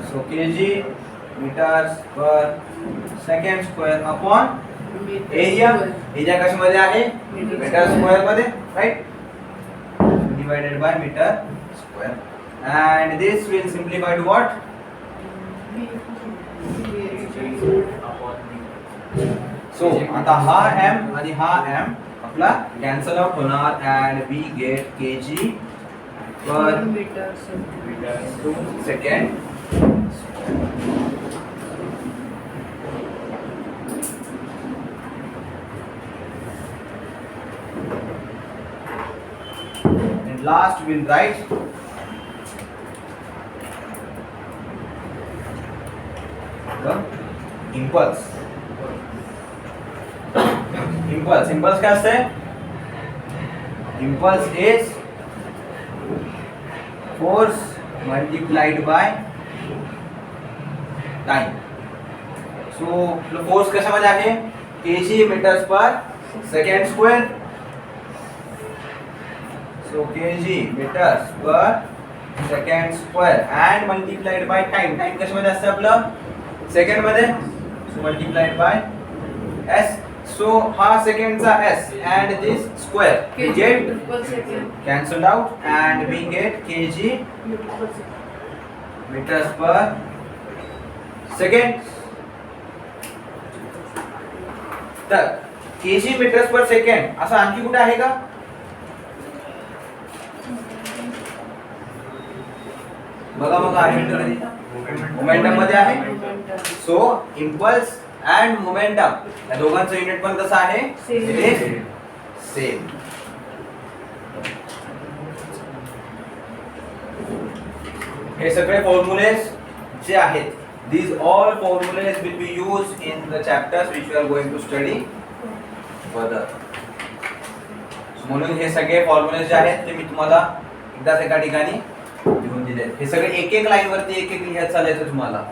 So kg meters per second square upon area. Area कशामध्ये आहे? Metre square मध्ये, right? Divided by metre square. And this will simplify to what? So आता हा m आणि हा m आपला cancel out होणार and we get kg per second. And last we'll write the impulse. Impulse क्या है? Impulse is force multiplied by time. So force कशामध्ये आहे? kg meters per second square. So kg meters per second square and multiplied by time. Time कशामध्ये असते आपलं? Second मध्ये. So multiplied by s. So हा सेकंडचा s and this square we get cancelled out and we get kg meters per second. तर kg meters per second असं आणखी कुठे आहे का? बघा आहे मोमेंटम मध्ये आहे. सो इम्पल्स अँड मोमेंटम या दोघांचं युनिट पण कसं आहे? सेम. हे सगळे फॉर्म्युलेस जे आहेत, these all formulas will be used in the chapters which we are going to study further. म्हणून हे सगळे फॉर्म्युलेस जे आहेत ते मी तुम्हाला एकदाच एका ठिकाणी लिहून दिले. हे सगळे एक एक लाईन वरती एक एक लिहायचं चालायचं तुम्हाला.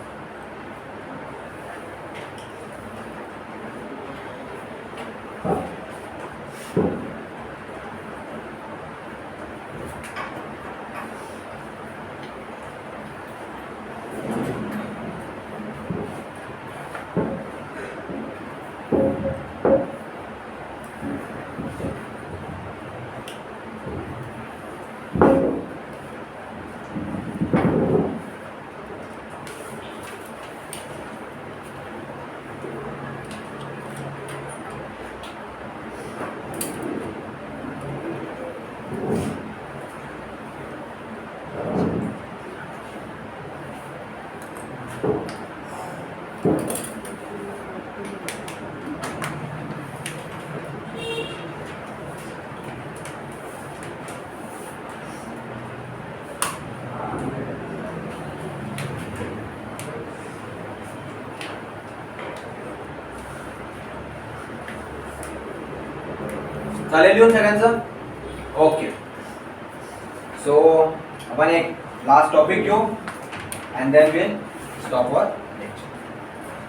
चालेल लिहून सगळ्यांचं? ओके. सो आपण एक लास्ट टॉपिक घेऊ and then we'll stop our lecture.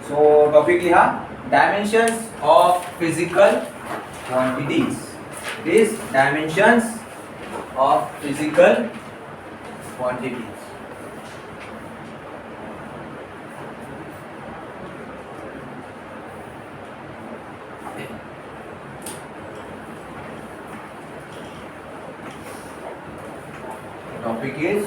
So topic लिहा, dimensions of physical quantities. These dimensions of physical quantities. topic is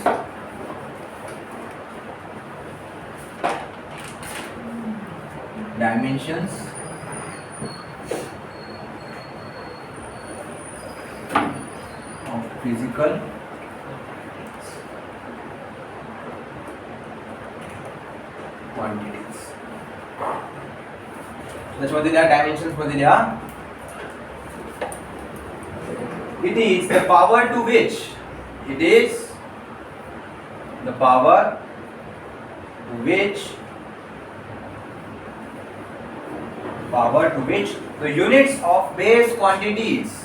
dimensions of physical quantities. त्याच्यामध्ये त्या डायमेन्शन्स मध्ये लिहा. It is the power to which the units of base quantities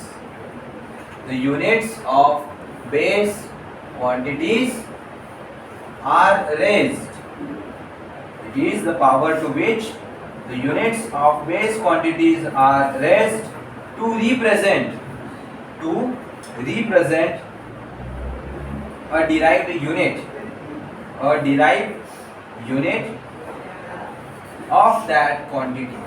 are raised. It is the power to which the units of base quantities are raised to represent a derived unit of that quantity.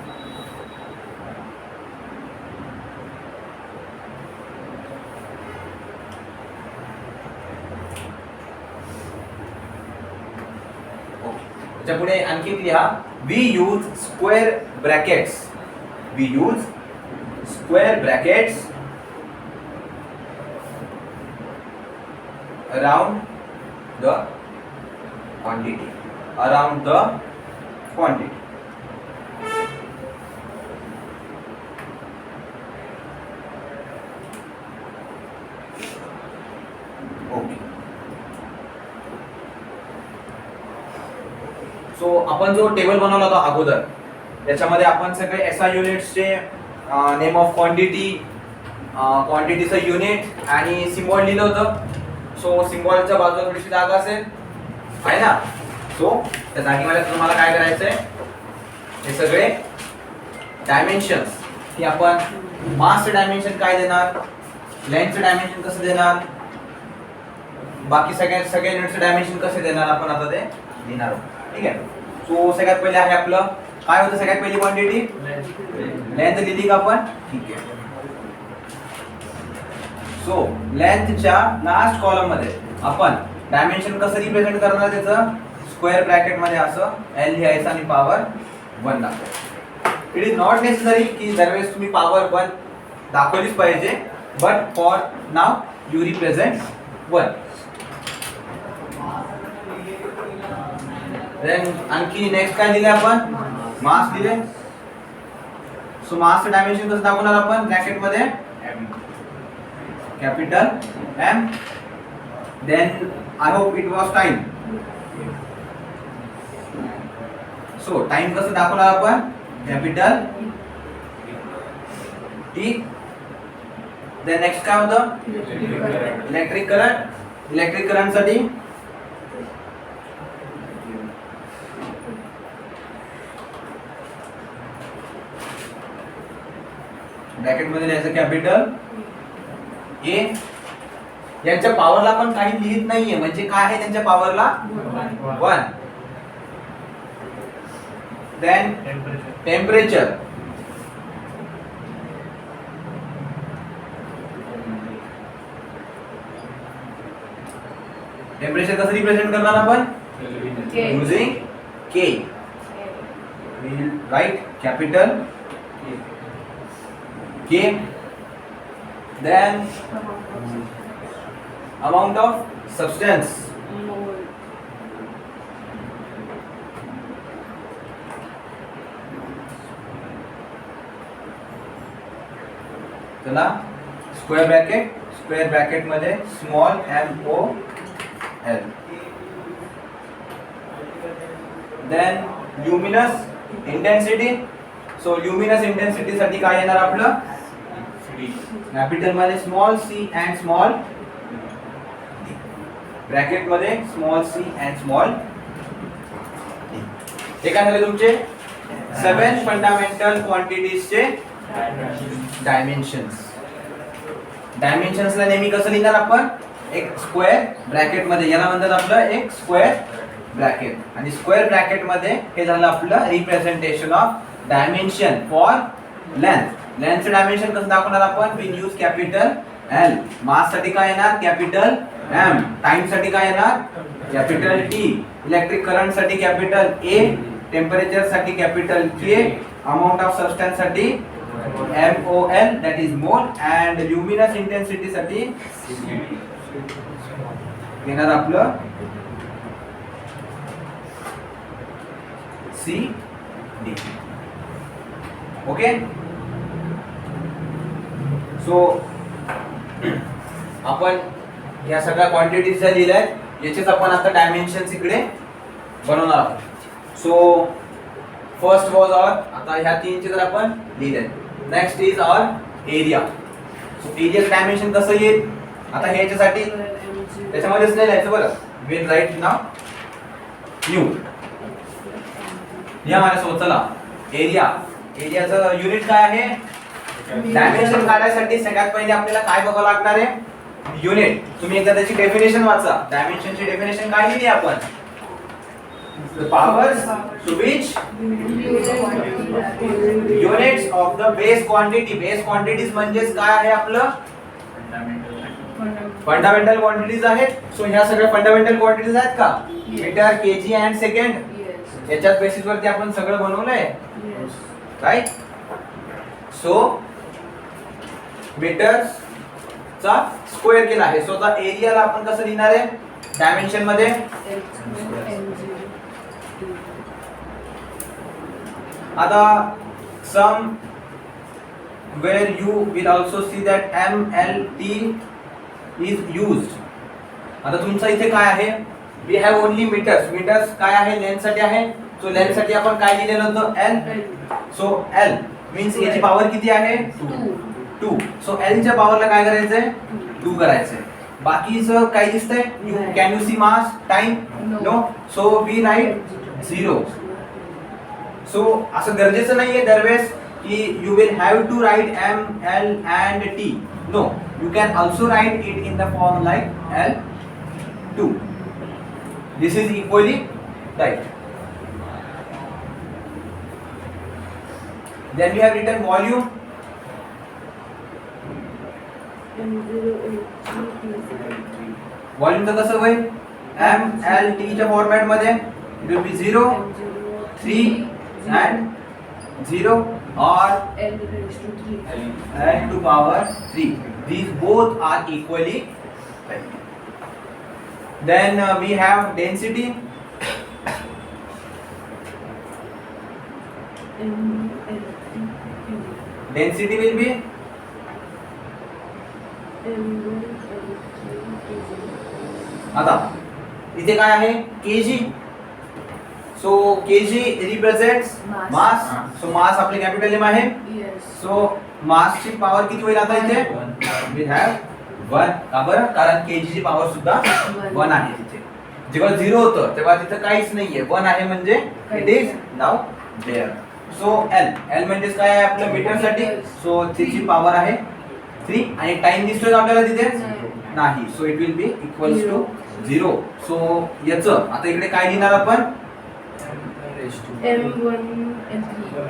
पुढे आणखी लिहा. We use square brackets around the quantity. Okay. सो आपण जो table बनवला होता अगोदर त्याच्यामध्ये आपण सगळे एसआय युनिट्सचे नेम ऑफ क्वांटिटीचं युनिट आणि सिम्बॉल लिहिलं होतं. सो सिम्बॉलच्या बाजूला थोडीशी जागा असेल आहे ना. सो त्या जागेमध्ये तुम्हाला काय करायचंय, हे सगळे डायमेन्शन्स की आपण मासचं डायमेन्शन काय देणार, लेंथचं डायमेन्शन कसं देणार, बाकी सगळ्या युनिटचं डायमेन्शन कसे देणार आपण आता ते लिहिणार आहोत. ठीक आहे. सो सगळ्यात पहिले आहे आपलं काय होतं, सगळ्यात पहिली क्वांटिटी लेंथ लिहिली का आपण. ठीक आहे. सो लेंथच्या लास्ट कॉलम मध्ये आपण डायमेन्शन कसं रिप्रेझेंट करणार, त्याचं स्क्वेअर ब्रॅकेट मध्ये असं एल लिहायचं आणि पॉवर 1 दाखवायचं. इट इज नॉट नेसेसरी की दरवेळेस तुम्ही पॉवर 1 दाखवलीच पाहिजे, but for now you represent 1. Then आणखी नेक्स्ट काय दिले आपण, मास दिले. सो मासचं डायमेन्शन कसं दाखवणार आपण, ब्रॅकेट मध्ये capital M. Then I hope it was time. So time कसं दाखवणार आपण, कॅपिटल टी. देन नेक्स्ट काय होतं, इलेक्ट्रिक करंट साठी ब्रॅकेट मध्ये लिहायचं कॅपिटल ए. यांच्या पॉवरला पण काही लिहित नाहीये, म्हणजे काय आहे त्यांच्या पॉवरला 1. देन टेम्परेचर कसं रिप्रेझेंट करणार आपण, using K. Right, capital K. Then amount of substance. चला स्क्वेअर ब्रॅकेट मध्ये small MOL. Then luminous intensity. So luminous intensity साठी काय येणार आपलं, कॅपिटल मध्ये small C and small D, bracket मध्ये small C and small D. हे काय झाले तुमचे 7 फंडामेंटल क्वांटिटीजचे डायमेन्शन्सला नेहमी कसं लिहिणार आपण, एक स्क्वेअर ब्रॅकेट मध्ये, याला म्हणतात आपलं एक स्क्वेअर ब्रॅकेट. आणि स्क्वेअर ब्रॅकेट मध्ये हे झालं आपलं representation of dimension for length. लेंथचं डायमेन्शन कसं दाखवणार आपण, we use capital L. Mass साठी काय येणार कॅपिटल एम. टाइम साठी काय येणार कॅपिटल टी. इलेक्ट्रिक करंट साठी कॅपिटल ए. टेम्परेचर साठी capital K. Amount of substance साठी MOL that is mole and luminous intensity साठी येणार आपलं CD. ओके. सो आपण या सगळ्या क्वांटिटीज ज्या लिहिल्या आहेत याचेच आपण आता डायमेन्शन्स इकडे बनवणार आहोत. सो फर्स्ट वॉज ऑर, आता ह्या तीनचे तर आपण लिहिले. Next is or area. So एरियाचं डायमेन्शन कसं येईल आता ह्याच्यासाठी त्याच्यामध्येच नाही लिहायचं बरं. विल राईट नाव न्यू या माझ्यासोबत. चला एरिया. एरियाचं युनिट काय आहे. डायमेन्शन काढायसाठी सगळ्यात पहिले आपल्याला काय बघावं लागणार आहे युनिट. तुम्ही एकदा त्याची डेफिनेशन वाचा. डायमेन्शनची डेफिनेशन काय लिहिली आपण. The powers to which units of the base quantity. Base quantities म्हणजेच काय आहे आपलं फंडामेंटल क्वांटिटीज आहेत. सो ह्या सगळ्या फंडामेंटल क्वांटिटीज आहेत का. Metre, KG and second. याच्याच बेसिस वरती आपण सगळं बनवलंय राईट. सो मीटर्स चा स्क्वेअर केला आहे. सो आता एरियाला आपण कसं लिहिणार आहे डायमेन्शन मध्ये. आता some where you will also see that MLT is used. आता तुमचा इथे काय आहे we have only meters. meters काय आहे लेंथ साठी आहे. सो लेंथ साठी आपण काय लिहिलेलं होतं L. सो L मीन्स याची पॉवर किती आहे 2. सो L च्या पॉवरला काय करायचंय 2 करायचंय. बाकीचं काय दिसतंय can you see mass time no. So we write 0. सो असं गरजेचं नाहीये दरवेळेस की you will have to write M, L and T. No, you can also write it in the form like L2. This is equally right. Then we have written volume. व्हॉल्यूमचं कसं होईल MLT च्या फॉर्मॅट मध्ये it will be 0, 3 and 0 or L to power 3. These both are equally right. Then we have density. Density will be आता इथे काय आहे kg. सो kg represents मास. So मास आपले कॅपिटल एम आहे. सो मास ची पॉवर किती होईल आता इथे वी हॅव 1. का बरं कारण kg ची पॉवर सुद्धा 1 आहे तिथे. जेव्हा 0 होतं तेव्हा तिथे काहीच नाहीये. 1 आहे म्हणजे it is now there. So L म्हणजेच काय आहे आपलं मीटर साठी. सो तिची पॉवर आहे 3 आणि टाइम दिसतोय आपल्याला तिथे नाही. So it will be equals to 0. So याचं आता इकडे काय लिहिणार आपण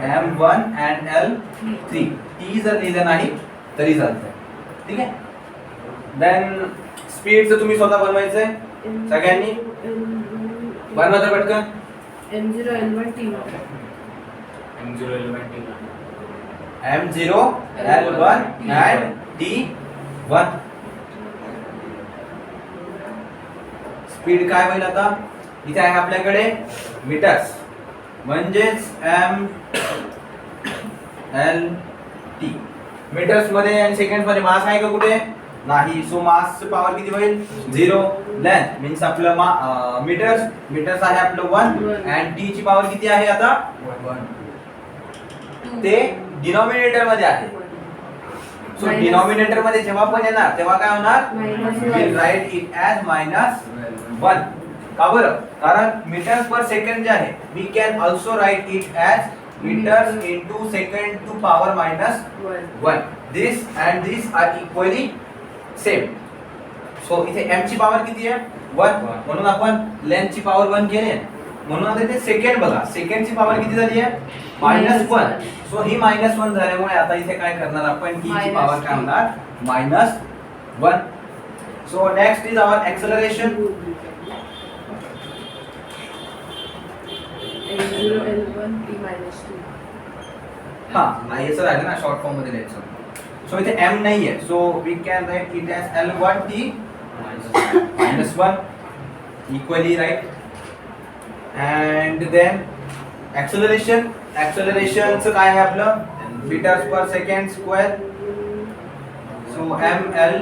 M1 and L3. T जर लिहिलं नाही तरी चालतंय. ठीक आहे. देन स्पीडचं तुम्ही स्वतः बनवायचंय सगळ्यांनी. बनवा तर पटकन. M0 L1 T1. M0 L1 and T1. Speed काय होईल आता इथे आहे आपल्याकडे मीटर्स म्हणजेच MLT. मीटर्स मध्ये आणि सेकंड्स मध्ये मास आहे का कुठे नाही. सो मास पॉवर किती होईल 0. लेंथ मीन्स आपलं मीटर्स आहे आपलं 1 आणि टी ची पॉवर किती आहे आता 1. ते डिनॉमिनेटर मध्ये आहे. सो डिनॉमिनेटर मध्ये जेव्हा पण येणार तेव्हा काय होणार विल राईट इट ॲज -1. का बरं कारण मीटर्स पर सेकंड जे आहे we can also write it as meters into second to power -1. This and this are equally same. So इथे m ची पॉवर किती आहे 1 म्हणून आपण लेंथ ची पॉवर 1 केली. म्हणून आता इथे सेकंड बघा सेकंड ची पॉवर किती झाली आहे -1. सो ही -1 झाल्यामुळे आता इथे काय करणार आपण t ची पॉवर काय होणार 1. So next is our acceleration. M0 L1 T minus 2. हा हेच राहिलं ना शॉर्ट फॉर्म मध्ये लिहायचं. सो इथे m नाही आहे, so we can write it as L1 T minus 1 equally, right? And then acceleration चं काय आहे आपलं meters per second square. सो ml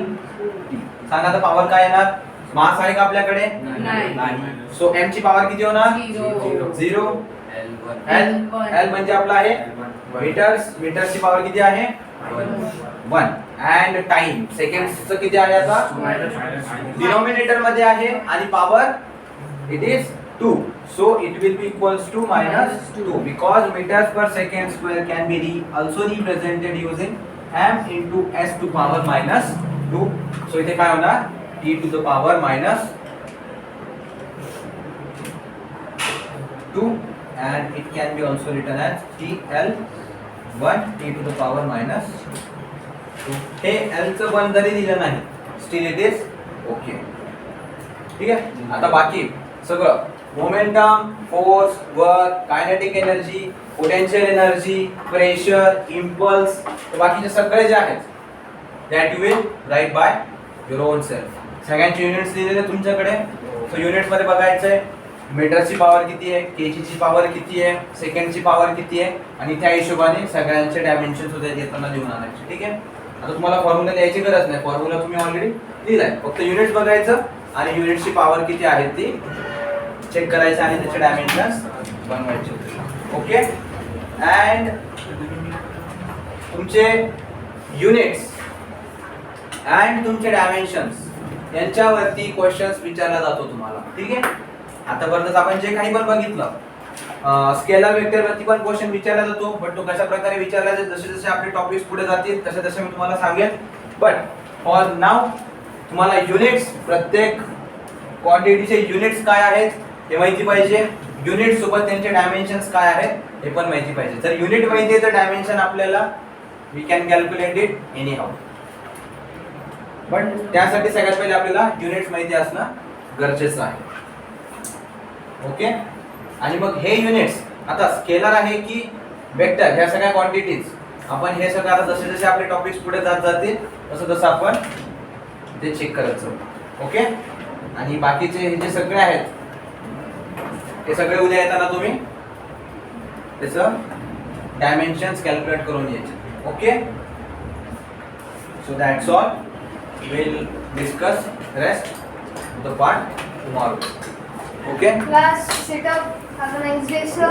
t. सांगा आता पॉवर काय येणार? मास आहे का आपल्याकडे? नाही. सो m ची पॉवर किती होणार? 0. L म्हणजे आपला आहे मीटर्सची पॉवर किती आहे? 1. अँड टाइम सेकंड्सचं किती आहे आता? डिनॉमिनेटर मध्ये आहे आणि power it is 2. So it will be equals to -2 because meters per second square can be also represented using m into s to power -2. सो इथे काय होणार? t to the power -2 and it can be also written as TL1 t to the power -2. Hey L चं पण जरी दिलं नाही still it is okay. ठीक आहे. आता बाकी सगळं momentum, force, work, kinetic energy, potential energy, pressure, impulse, बाकीचे सगळे जे आहेत that you will write by your own self. सगळ्यांचे युनिट्स दिलेले तुमच्याकडे. सो युनिट्स मध्ये बघायचंय मीटरची पॉवर किती आहे, केजीची पॉवर किती आहे, सेकंडची पॉवर किती आहे आणि त्या हिशोबाने सगळ्यांचे डायमेन्शन सुद्धा येताना लिहून आणायचे. ठीक आहे. आता तुम्हाला फॉर्म्युला लिहायची गरज नाही, फॉर्म्युला तुम्ही ऑलरेडी लिहिलाय. फक्त युनिट्स बघायचं आणि युनिट्सची पॉवर किती आहे ती चेक करायचं आणि त्याचे डायमेन्शन्स बनवायचे. ओके. अँड तुमचे युनिट्स अँड तुमचे डायमेन्शन्स यांच्यावरती क्वेश्चन्स विचारला जातो तुम्हाला. ठीक आहे. आतापर्यंत आपण जे काही पण बघितलं स्केलर वेक्टर वरती पण क्वेश्चन विचारला जातो, बट तो कशा प्रकारे विचारला जातो जसे जसे आपले टॉपिक्स पुढे जातील तसे तसे मी तुम्हाला सांगेन. बट फॉर नाव तुम्हाला युनिट्स, प्रत्येक क्वांटिटीचे युनिट्स काय आहेत हे माहिती पाहिजे. युनिट सोबत त्यांचे डायमेन्शन्स काय आहेत हे पण माहिती पाहिजे. जर युनिट माहिती आहे तर डायमेन्शन आपल्याला we can calculate it anyhow. But त्यासाठी सगळ्यात पहिले आपल्याला युनिट्स माहिती असणं गरजेचं आहे. ओके. आणि मग हे युनिट्स आता स्केलर आहे की वेक्टर, ह्या सगळ्या क्वांटिटीज आपण हे सगळं आता जसे जसे आपले टॉपिक्स पुढे जात जातील तसं तसं आपण ते चेक करत जाऊ. ओके. आणि बाकीचे हे जे सगळे आहेत हे सगळे उद्या येताना तुम्ही त्याचं डायमेन्शन्स कॅल्क्युलेट करून यायचे. Okay. So that's all. Will discuss rest the part tomorrow. Okay. Class, sit up. Have a nice day, sir.